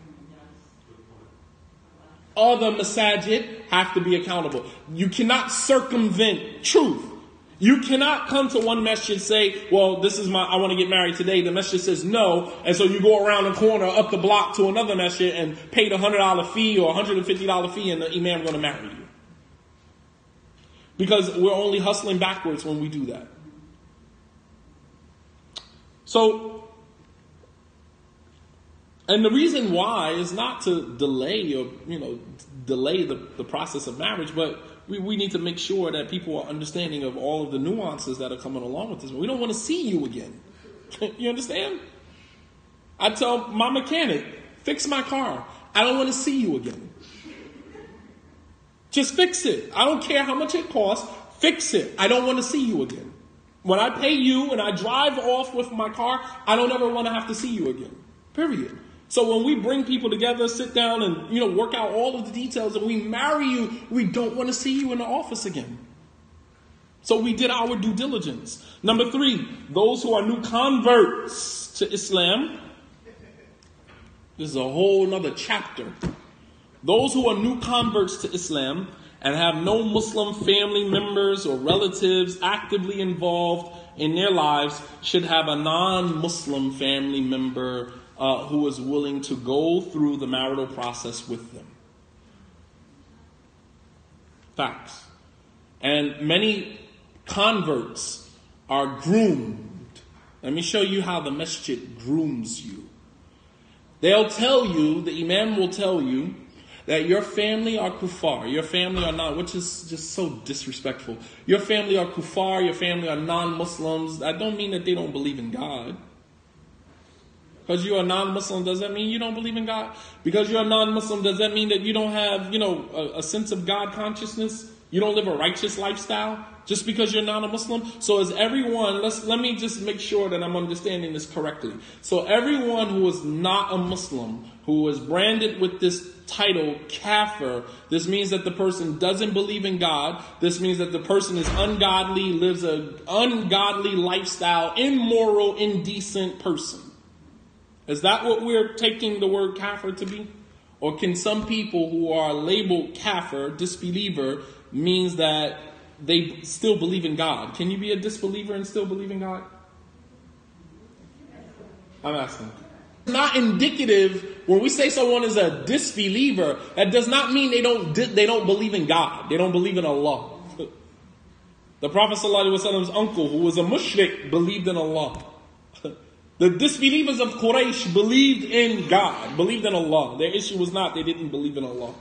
Other masajid have to be accountable. You cannot circumvent truth. You cannot come to one masjid and say, well, I want to get married today. The masjid says no. And so you go around the corner up the block to another masjid and pay the $100 fee or $150 fee, and the imam going to marry you. Because we're only hustling backwards when we do that. So, and the reason why is not to delay the process of marriage, but we need to make sure that people are understanding of all of the nuances that are coming along with this. We don't want to see you again. You understand? I tell my mechanic, fix my car. I don't want to see you again. Just fix it. I don't care how much it costs. Fix it. I don't want to see you again. When I pay you and I drive off with my car, I don't ever want to have to see you again. Period. So when we bring people together, sit down and, work out all of the details, and we marry you, we don't want to see you in the office again. So we did our due diligence. Number 3, those who are new converts to Islam. This is a whole nother chapter. Those who are new converts to Islam and have no Muslim family members or relatives actively involved in their lives should have a non-Muslim family member who is willing to go through the marital process with them. Facts. And many converts are groomed. Let me show you how the masjid grooms you. They'll tell you, the imam will tell you, that your family are kuffar, your family are not, which is just so disrespectful. Your family are kuffar, your family are non-Muslims. That don't mean that they don't believe in God. Because you're a non-Muslim, does that mean you don't believe in God? Because you're a non-Muslim, does that mean that you don't have, a sense of God consciousness? You don't live a righteous lifestyle? Just because you're not a Muslim? So as everyone, let me just make sure that I'm understanding this correctly. So everyone who is not a Muslim, who is branded with this title, kafir, this means that the person doesn't believe in God. This means that the person is ungodly, lives an ungodly lifestyle, immoral, indecent person. Is that what we're taking the word kafir to be? Or can some people who are labeled kafir, disbeliever, means that they still believe in God? Can you be a disbeliever and still believe in God? I'm asking. Not indicative when we say someone is a disbeliever. That does not mean they don't believe in God. They don't believe in Allah. The Prophet ﷺ's uncle, who was a mushrik, believed in Allah. The disbelievers of Quraysh believed in God, believed in Allah. Their issue was not they didn't believe in Allah.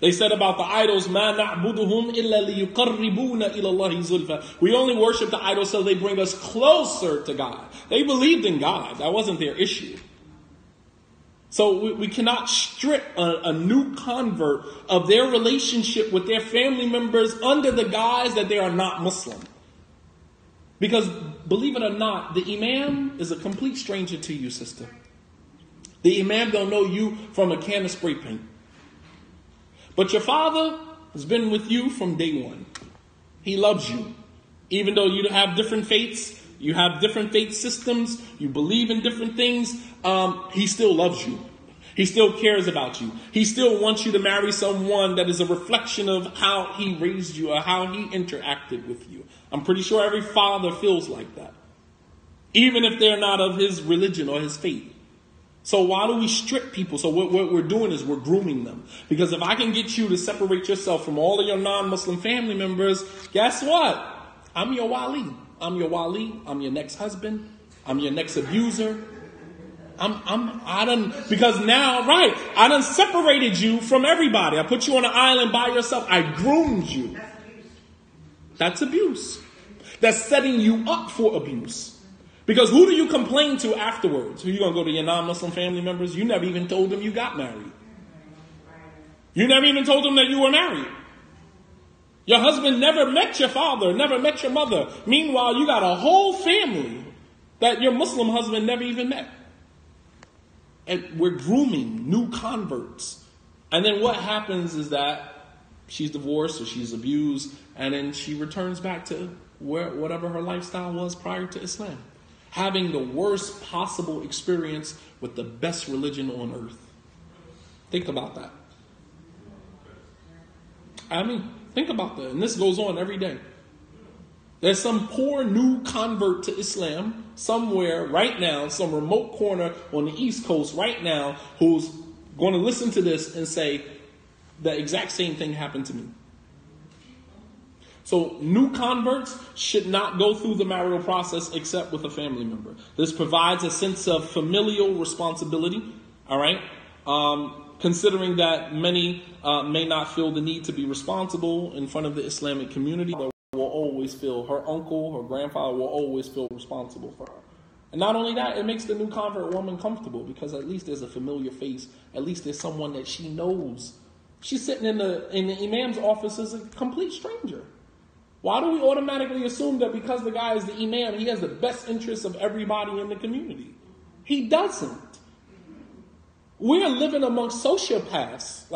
They said about the idols, مَا نَعْبُدُهُمْ إِلَّا لِيُقَرِّبُونَ إِلَى اللَّهِ زُلْفَى. We only worship the idols so they bring us closer to God. They believed in God. That wasn't their issue. So we cannot strip a new convert of their relationship with their family members under the guise that they are not Muslim. Because, believe it or not, the imam is a complete stranger to you, sister. The imam don't know you from a can of spray paint. But your father has been with you from day one. He loves you. Even though you have different faiths, you have different faith systems, you believe in different things, he still loves you. He still cares about you. He still wants you to marry someone that is a reflection of how he raised you or how he interacted with you. I'm pretty sure every father feels like that. even if they're not of his religion or his faith. So why do we strip people? So what we're doing is we're grooming them. Because if I can get you to separate yourself from all of your non-Muslim family members, guess what? I'm your wali. I'm your wali. I'm your next husband. I'm your next abuser. I done separated you from everybody. I put you on an island by yourself. I groomed you. That's abuse. That's setting you up for abuse. Because who do you complain to afterwards? Who you going to go to your non-Muslim family members? You never even told them you got married. You never even told them that you were married. Your husband never met your father, never met your mother. Meanwhile, you got a whole family that your Muslim husband never even met. And we're grooming new converts. And then what happens is that she's divorced or she's abused, and then she returns back to whatever her lifestyle was prior to Islam. Having the worst possible experience with the best religion on earth. Think about that. I mean, think about that. And this goes on every day. There's some poor new convert to Islam somewhere right now, some remote corner on the East Coast right now, who's going to listen to this and say, the exact same thing happened to me. So new converts should not go through the marital process except with a family member. This provides a sense of familial responsibility, all right? Considering that many may not feel the need to be responsible in front of the Islamic community, but will always feel, her uncle, her grandfather will always feel responsible for her. And not only that, it makes the new convert woman comfortable because at least there's a familiar face. At least there's someone that she knows. She's sitting in the imam's office as a complete stranger. Why do we automatically assume that because the guy is the imam, he has the best interests of everybody in the community? He doesn't. We're living amongst sociopaths.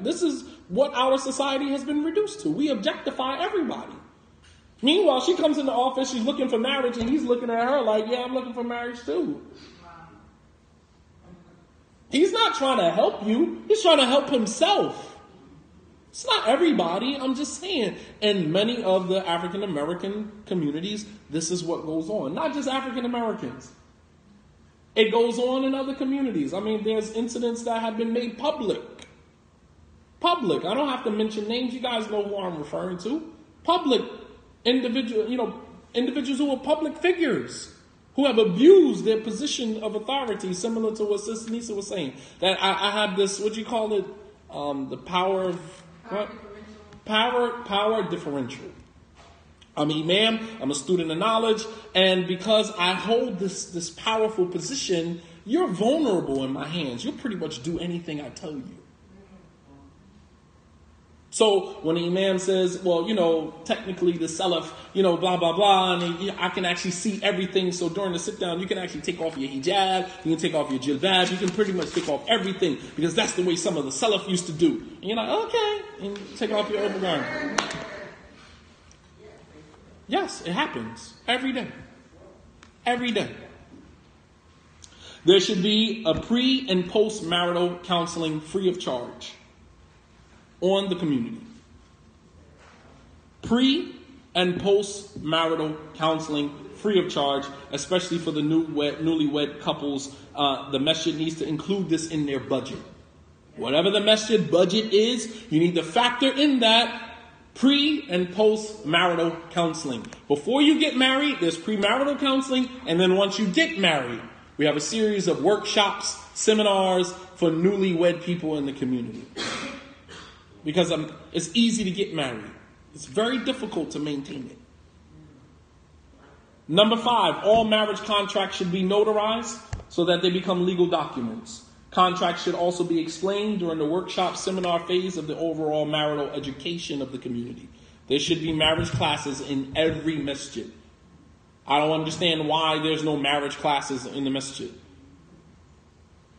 This is what our society has been reduced to. We objectify everybody. Meanwhile, she comes in the office, she's looking for marriage, and he's looking at her like, yeah, I'm looking for marriage too. He's not trying to help you. He's trying to help himself. It's not everybody, I'm just saying. In many of the African American communities, this is what goes on. Not just African Americans. It goes on in other communities. I mean, there's incidents that have been made public. Public. I don't have to mention names. You guys know who I'm referring to. Public individuals who are public figures, who have abused their position of authority, similar to what Sister Nisa was saying. That I have this, what do you call it? The power of... What? Power differential. I'm an imam, I'm a student of knowledge, and because I hold this powerful position, you're vulnerable in my hands. You'll pretty much do anything I tell you. So when the imam says, well, technically the salaf, blah, blah, blah, and I can actually see everything. So during the sit down, you can actually take off your hijab, you can take off your jilbab, you can pretty much take off everything because that's the way some of the salaf used to do. And you're like, okay, and you take off your overgarment. Yes, it happens every day. Every day. There should be a pre- and post-marital counseling free of charge on the community. Pre- and post-marital counseling free of charge, especially for the newlywed couples. The masjid needs to include this in their budget. Whatever the masjid budget is, you need to factor in that pre- and post-marital counseling. Before you get married, there's premarital counseling, and then once you get married, we have a series of workshops, seminars for newlywed people in the community. Because it's easy to get married. It's very difficult to maintain it. Number 5, all marriage contracts should be notarized so that they become legal documents. Contracts should also be explained during the workshop seminar phase of the overall marital education of the community. There should be marriage classes in every masjid. I don't understand why there's no marriage classes in the masjid.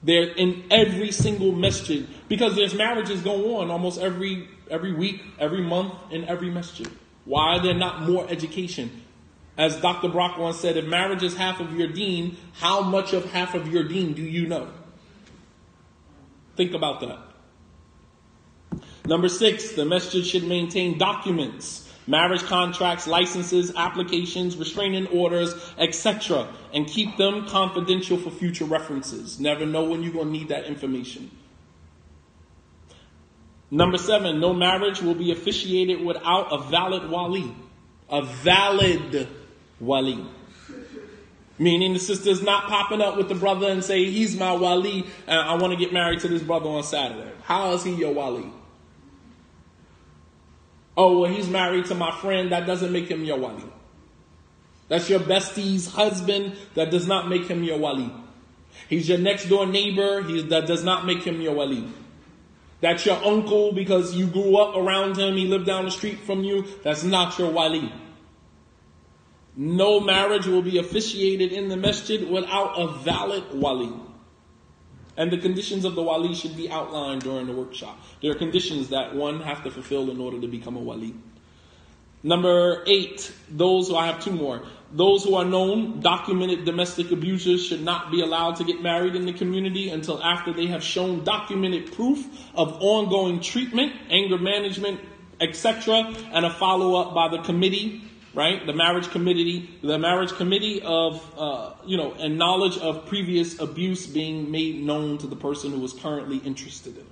They're in every single masjid because there's marriages go on almost every week, every month in every masjid. Why are there not more education? As Dr. Brock once said, if marriage is half of your deen, how much of half of your deen do you know? Think about that. Number 6, the masjid should maintain documents marriage contracts, licenses, applications, restraining orders, etc., and keep them confidential for future references. Never know when you're going to need that information. Number 7, no marriage will be officiated without a valid wali. A valid wali. Meaning the sister's not popping up with the brother and say, he's my wali, and I want to get married to this brother on Saturday. How is he your wali? Oh, well, he's married to my friend. That doesn't make him your wali. That's your bestie's husband. That does not make him your wali. He's your next door neighbor. That does not make him your wali. That's your uncle because you grew up around him. He lived down the street from you. That's not your wali. No marriage will be officiated in the masjid without a valid wali. And the conditions of the wali should be outlined during the workshop. There are conditions that one have to fulfill in order to become a wali. Number 8, I have 2 more. Those who are known documented domestic abusers should not be allowed to get married in the community until after they have shown documented proof of ongoing treatment, anger management, etc., and a follow-up by the committee. Right? The marriage committee of, and knowledge of previous abuse being made known to the person who is currently interested in it.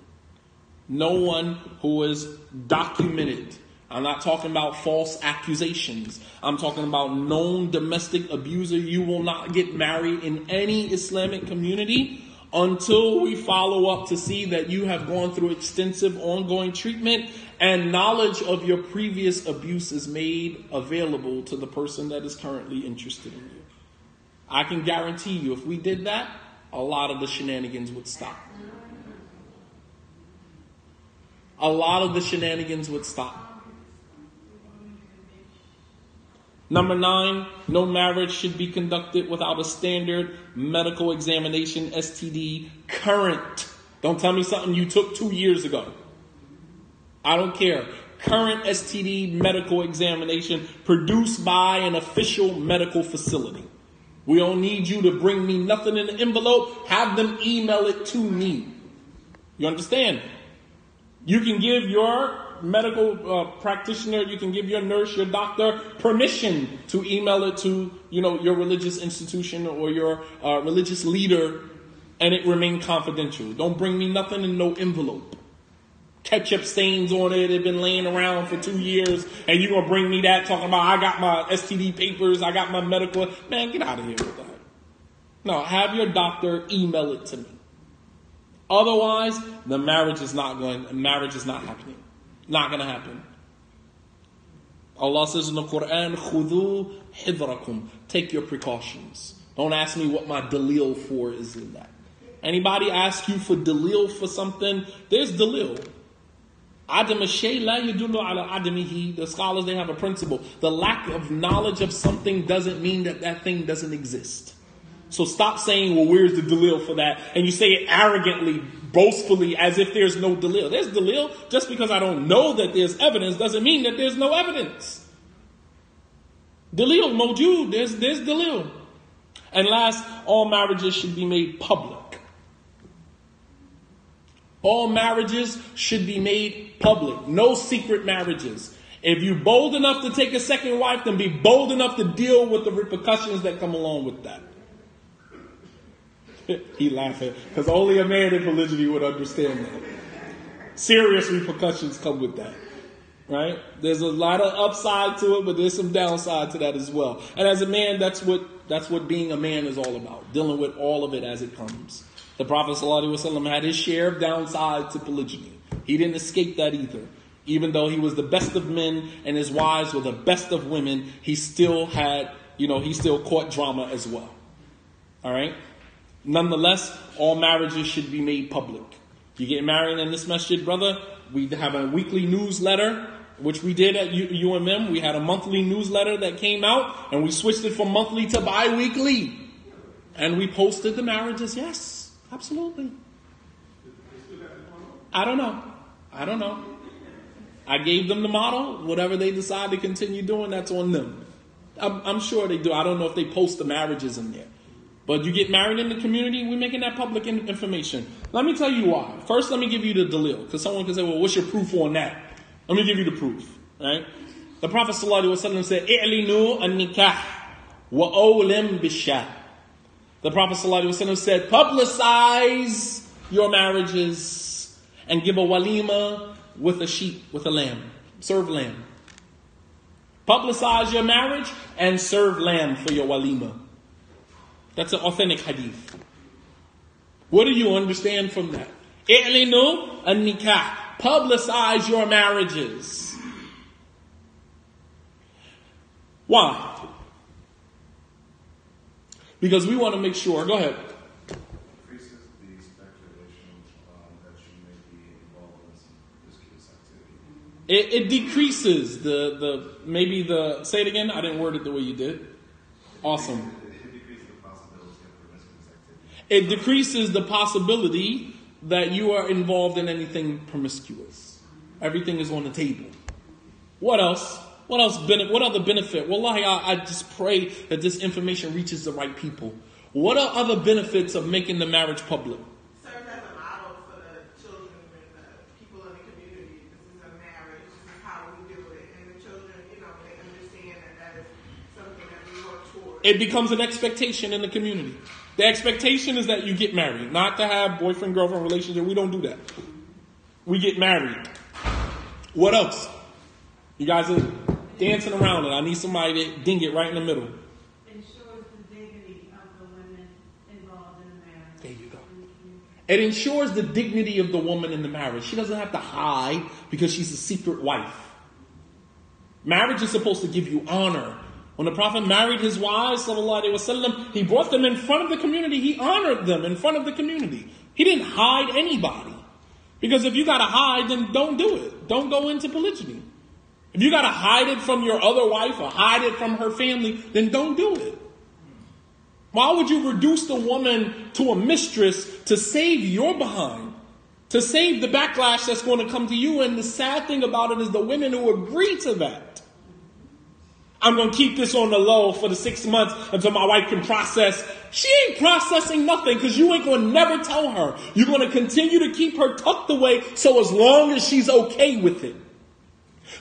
No one who is documented. I'm not talking about false accusations. I'm talking about known domestic abuser. You will not get married in any Islamic community until we follow up to see that you have gone through extensive ongoing treatment and knowledge of your previous abuse is made available to the person that is currently interested in you. I can guarantee you, if we did that, a lot of the shenanigans would stop. A lot of the shenanigans would stop. Number 9, no marriage should be conducted without a standard medical examination, STD, current. Don't tell me something you took 2 years ago. I don't care. Current STD medical examination produced by an official medical facility. We don't need you to bring me nothing in the envelope. Have them email it to me. You understand? You can give your medical practitioner, you can give your nurse, your doctor permission to email it to, your religious institution or your religious leader, and it remain confidential. Don't bring me nothing in no envelope. Ketchup stains on it, they've been laying around for 2 years, and you're going to bring me that talking about, I got my STD papers, I got my medical. Man, get out of here with that. No, have your doctor email it to me. Otherwise, the marriage is not happening. Not going to happen. Allah says in the Quran, "Khudhu hidrakum." Take your precautions. Don't ask me what my dalil for is in that. Anybody ask you for dalil for something, there's dalil. Adam shay la yadullu ala adamihi. The scholars, they have a principle. The lack of knowledge of something doesn't mean that thing doesn't exist. So stop saying, well, where's the dalil for that? And you say it arrogantly, boastfully, as if there's no dalil. There's dalil. Just because I don't know that there's evidence doesn't mean that there's no evidence. Dalil, mawjood, there's dalil. And last, all marriages should be made public. All marriages should be made public. No secret marriages. If you're bold enough to take a second wife, then be bold enough to deal with the repercussions that come along with that. He laughing because only a man in polygyny would understand that. Serious repercussions come with that, right? There's a lot of upside to it, but there's some downside to that as well. And as a man, that's what being a man is all about, dealing with all of it as it comes. The Prophet ﷺ had his share of downside to polygyny. He didn't escape that either. Even though he was the best of men and his wives were the best of women, he still had, he still caught drama as well. All right? Nonetheless, all marriages should be made public. You get married in this masjid, brother, we have a weekly newsletter, which we did at UMM. We had a monthly newsletter that came out, and we switched it from monthly to bi-weekly. And we posted the marriages, yes, absolutely. I don't know. I gave them the model. Whatever they decide to continue doing, that's on them. I'm sure they do. I don't know if they post the marriages in there. But you get married in the community, we're making that public information. Let me tell you why. First, let me give you the dalil. Because someone can say, well, what's your proof on that? Let me give you the proof. Right? The Prophet ﷺ said, "I'linu an-nikah wa awlim bishah." The Prophet ﷺ said, publicize your marriages and give a walima with a sheep, with a lamb. Serve lamb. Publicize your marriage and serve lamb for your walima. That's an authentic hadith. What do you understand from that? I'linu an-nikah. Publicize your marriages. Why? Because we want to make sure. Go ahead. Increases the speculation that you may be involved in some promiscuous activity. It decreases the say it again. I didn't word it the way you did. Awesome. It decreases the possibility of promiscuous activity. It decreases the possibility that you are involved in anything promiscuous. Everything is on the table. What else? What other benefit? Wallahi, I just pray that this information reaches the right people. What are other benefits of making the marriage public? Serves as a model for the children and the people in the community. This is a marriage. This is how we do it. And the children, they understand that is something that we work towards. It becomes an expectation in the community. The expectation is that you get married, not to have boyfriend-girlfriend relationship. We don't do that. We get married. What else? You guys are dancing around it. I need somebody to ding it right in the middle. Ensures the dignity of the women involved in the marriage. There you go. It ensures the dignity of the woman in the marriage. She doesn't have to hide because she's a secret wife. Marriage is supposed to give you honor. When the Prophet married his wives, sallallahu alaihi wasallam, he brought them in front of the community. He honored them in front of the community. He didn't hide anybody. Because if you got to hide, then don't do it. Don't go into polygyny. If you got to hide it from your other wife or hide it from her family, then don't do it. Why would you reduce the woman to a mistress to save your behind? To save the backlash that's going to come to you? And the sad thing about it is the women who agree to that. I'm going to keep this on the low for the 6 months until my wife can process. She ain't processing nothing because you ain't going to never tell her. You're going to continue to keep her tucked away so as long as she's okay with it.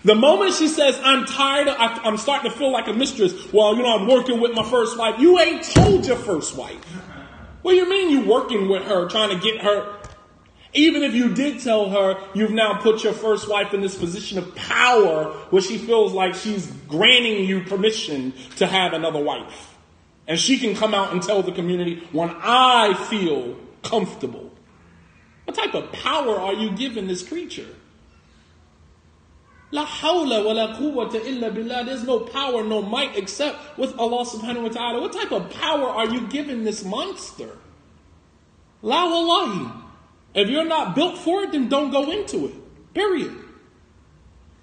The moment she says, I'm tired, I'm starting to feel like a mistress. Well, I'm working with my first wife. You ain't told your first wife. What do you mean you working with her, trying to get her? Even if you did tell her, you've now put your first wife in this position of power where she feels like she's granting you permission to have another wife. And she can come out and tell the community, when I feel comfortable. What type of power are you giving this creature? La hawla wa la quwwata illa billah. There's no power, no might except with Allah subhanahu wa ta'ala. What type of power are you giving this monster? La wallahi. If you're not built for it, then don't go into it. Period.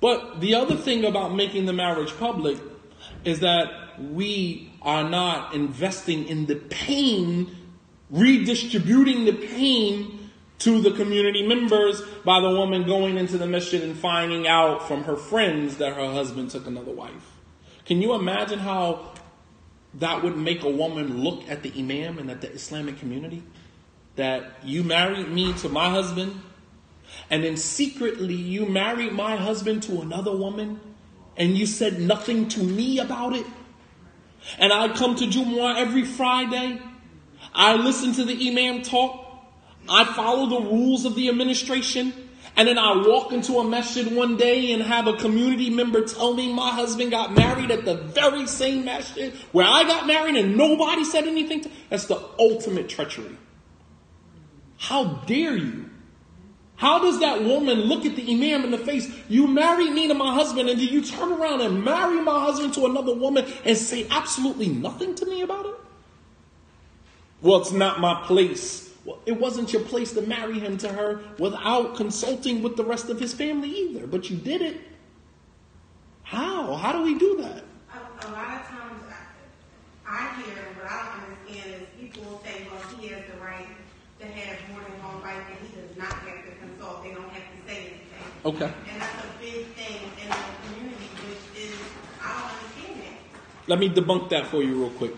But the other thing about making the marriage public is that we are not investing in the pain, redistributing the pain to the community members by the woman going into the masjid and finding out from her friends that her husband took another wife. Can you imagine how that would make a woman look at the imam and at the Islamic community? That you married me to my husband, and then secretly you married my husband to another woman, and you said nothing to me about it? And I come to Jumu'ah every Friday. I listen to the imam talk. I follow the rules of the administration. And then I walk into a masjid one day and have a community member tell me my husband got married at the very same masjid where I got married and nobody said anything to. That's the ultimate treachery. How dare you? How does that woman look at the imam in the face? You married me to my husband, and then you turn around and marry my husband to another woman and say absolutely nothing to me about it? Well, it's not my place. Well, it wasn't your place to marry him to her without consulting with the rest of his family either. But you did it. How? How do we do that? A lot of times I hear, what I don't understand is people will say, well, he has the right to have more than one wife and he does not have to consult. They don't have to say anything. Okay. And that's a big thing in the community, which is, I don't understand that. Let me debunk that for you real quick.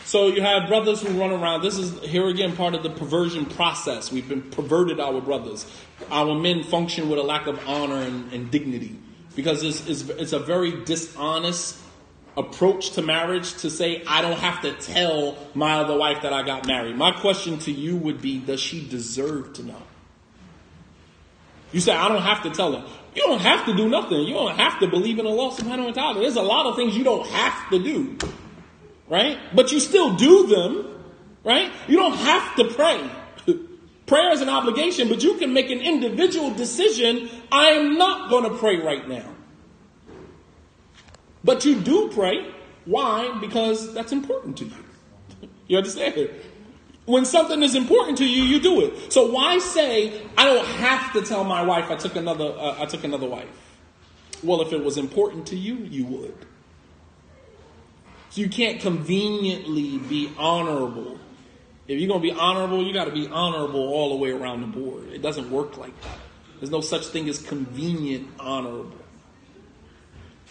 So you have brothers who run around. This is, here again, part of the perversion process. We've been perverted our brothers. Our men function with a lack of honor and dignity. because it's a very dishonest approach to marriage to say, I don't have to tell my other wife that I got married. My question to you would be, does she deserve to know? You say, I don't have to tell her. You don't have to do nothing. You don't have to believe in Allah subhanahu wa ta'ala. There's a lot of things you don't have to do. Right? But you still do them. Right? You don't have to pray. Prayer is an obligation, but you can make an individual decision. I am not going to pray right now. But you do pray. Why? Because that's important to you. You understand? When something is important to you, you do it. So why say, I don't have to tell my wife I took another wife? Well, if it was important to you, you would. So you can't conveniently be honorable. If you're going to be honorable, you got to be honorable all the way around the board. It doesn't work like that. There's no such thing as convenient honorable.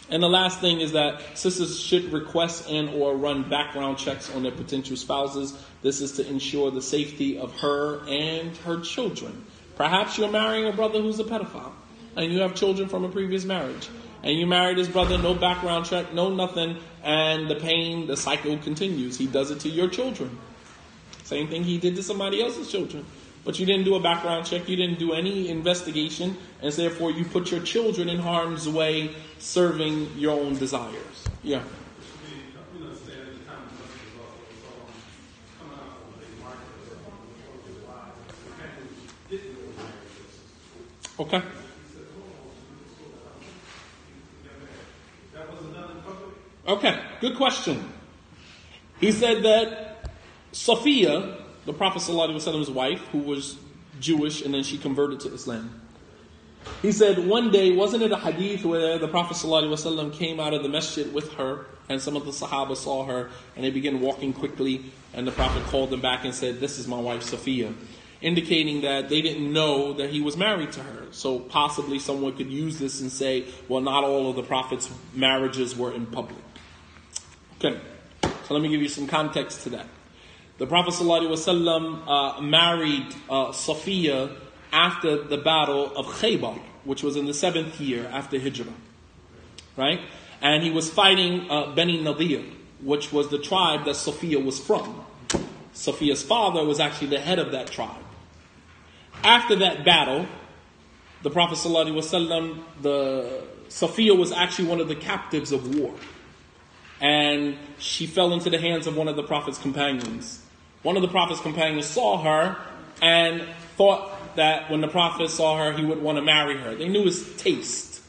And the last thing is that sisters should request and or run background checks on their potential spouses. This is to ensure the safety of her and her children. Perhaps you're marrying a brother who's a pedophile and you have children from a previous marriage. And you married his brother, no background check, no nothing, and the cycle continues. He does it to your children. Same thing he did to somebody else's children. But you didn't do a background check, you didn't do any investigation, and therefore you put your children in harm's way serving your own desires. Yeah. Okay. Okay, good question. He said that Sophia, the Prophet ﷺ's wife, who was Jewish and then she converted to Islam. He said one day, wasn't it a hadith where the Prophet ﷺ came out of the masjid with her and some of the Sahaba saw her and they began walking quickly and the Prophet called them back and said, this is my wife Sophia, indicating that they didn't know that he was married to her. So possibly someone could use this and say, well, not all of the Prophet's marriages were in public. Okay, so let me give you some context to that. The Prophet ﷺ married Sophia after the battle of Khaybar, which was in the 7th year after Hijrah. Right? And he was fighting Bani Nadir, which was the tribe that Sophia was from. Sophia's father was actually the head of that tribe. After that battle, the Prophet ﷺ, Sophia was actually one of the captives of war. And she fell into the hands of one of the Prophet's companions. One of the Prophet's companions saw her and thought that when the Prophet saw her, he would want to marry her. They knew his taste.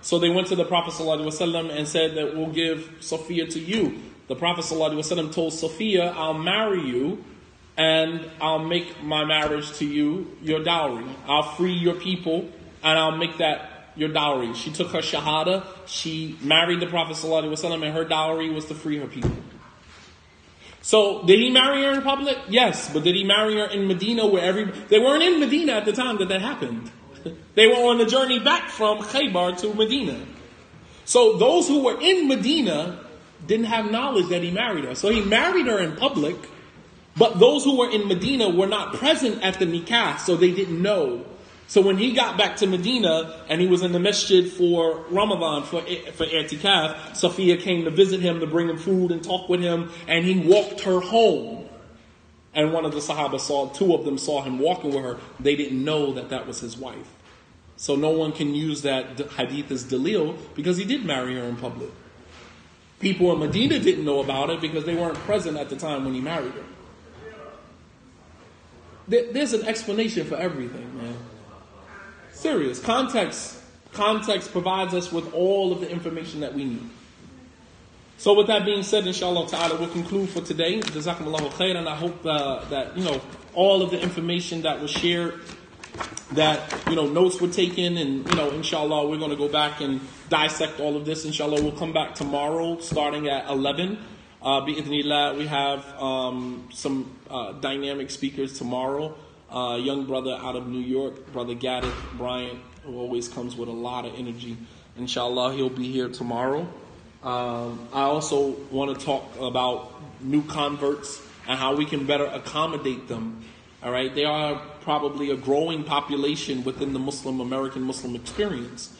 So they went to the Prophet ﷺ and said that we'll give Sophia to you. The Prophet ﷺ told Sophia, I'll marry you and I'll make my marriage to you your dowry. I'll free your people and I'll make that your dowry. She took her shahada, she married the Prophet ﷺ, and her dowry was to free her people. So, did he marry her in public? Yes, but did he marry her in Medina where they weren't in Medina at the time that happened. They were on the journey back from Khaybar to Medina. So, those who were in Medina didn't have knowledge that he married her. So, he married her in public, but those who were in Medina were not present at the nikah, so they didn't know. So when he got back to Medina and he was in the masjid for Ramadan, for i'tikaf, Sophia came to visit him to bring him food and talk with him, and he walked her home. And one of the Sahaba two of them saw him walking with her. They didn't know that that was his wife. So no one can use that hadith as dalil because he did marry her in public. People in Medina didn't know about it because they weren't present at the time when he married her. There's an explanation for everything, man. Serious. Context provides us with all of the information that we need. So with that being said, inshallah ta'ala, we'll conclude for today. Jazakumullahu khair, and I hope that all of the information that was shared, that notes were taken, and inshallah we're going to go back and dissect all of this. Inshallah we'll come back tomorrow starting at 11. Bi'idhnillah, we have some dynamic speakers tomorrow. Young brother out of New York, Brother Gaddith Bryant, who always comes with a lot of energy. Inshallah, he'll be here tomorrow. I also want to talk about new converts and how we can better accommodate them. All right, they are probably a growing population within the American Muslim experience.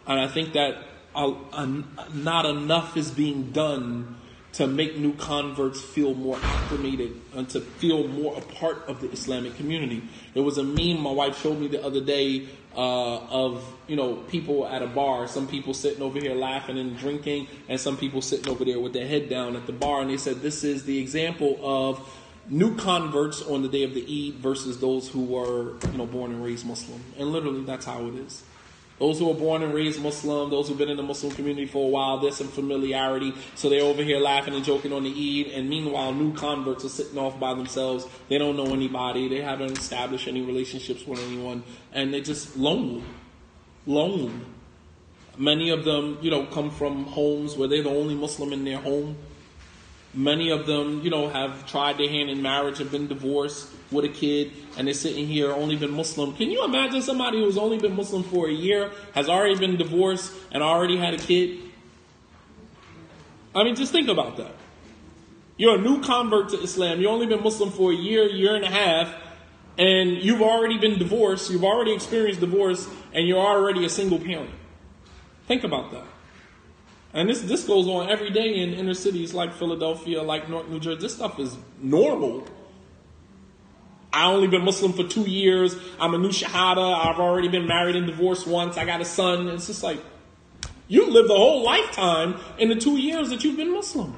And I think that not enough is being done to make new converts feel more acclimated and to feel more a part of the Islamic community. There was a meme my wife showed me the other day of, people at a bar. Some people sitting over here laughing and drinking, and some people sitting over there with their head down at the bar. And they said this is the example of new converts on the day of the Eid versus those who were, born and raised Muslim. And literally, that's how it is. Those who are born and raised Muslim, those who've been in the Muslim community for a while, there's some familiarity. So they're over here laughing and joking on the Eid. And meanwhile, new converts are sitting off by themselves. They don't know anybody. They haven't established any relationships with anyone. And they're just lonely. Lonely. Many of them, come from homes where they're the only Muslim in their home. Many of them, have tried their hand in marriage, have been divorced with a kid, and they're sitting here, only been Muslim. Can you imagine somebody who's only been Muslim for a year, has already been divorced, and already had a kid? I mean, just think about that. You're a new convert to Islam. You've only been Muslim for a year and a half, and you've already been divorced. You've already experienced divorce, and you're already a single parent. Think about that. And this goes on every day in inner cities like Philadelphia, like North New Jersey. This stuff is normal. I only been Muslim for 2 years. I'm a new Shahada. I've already been married and divorced once. I got a son. It's just like, you lived a whole lifetime in the 2 years that you've been Muslim.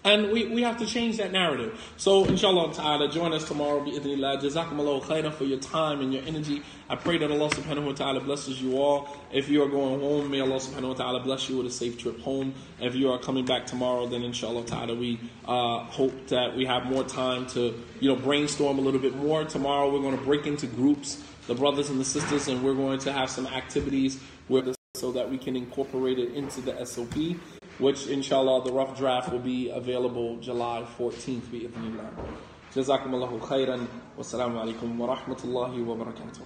And we have to change that narrative. So, inshallah ta'ala, join us tomorrow, bi'idhnillah. Jazakumullahu khairan for your time and your energy. I pray that Allah subhanahu wa ta'ala blesses you all. If you are going home, may Allah subhanahu wa ta'ala bless you with a safe trip home. If you are coming back tomorrow, then inshallah ta'ala, we hope that we have more time to, brainstorm a little bit more. Tomorrow, we're going to break into groups, the brothers and the sisters, and we're going to have some activities so that we can incorporate it into the SOP. Which, inshallah, the rough draft will be available July 14th, bi'idhnillah. Jazakumullahu khairan. Wassalamu alaikum wa rahmatullahi wa barakatuh.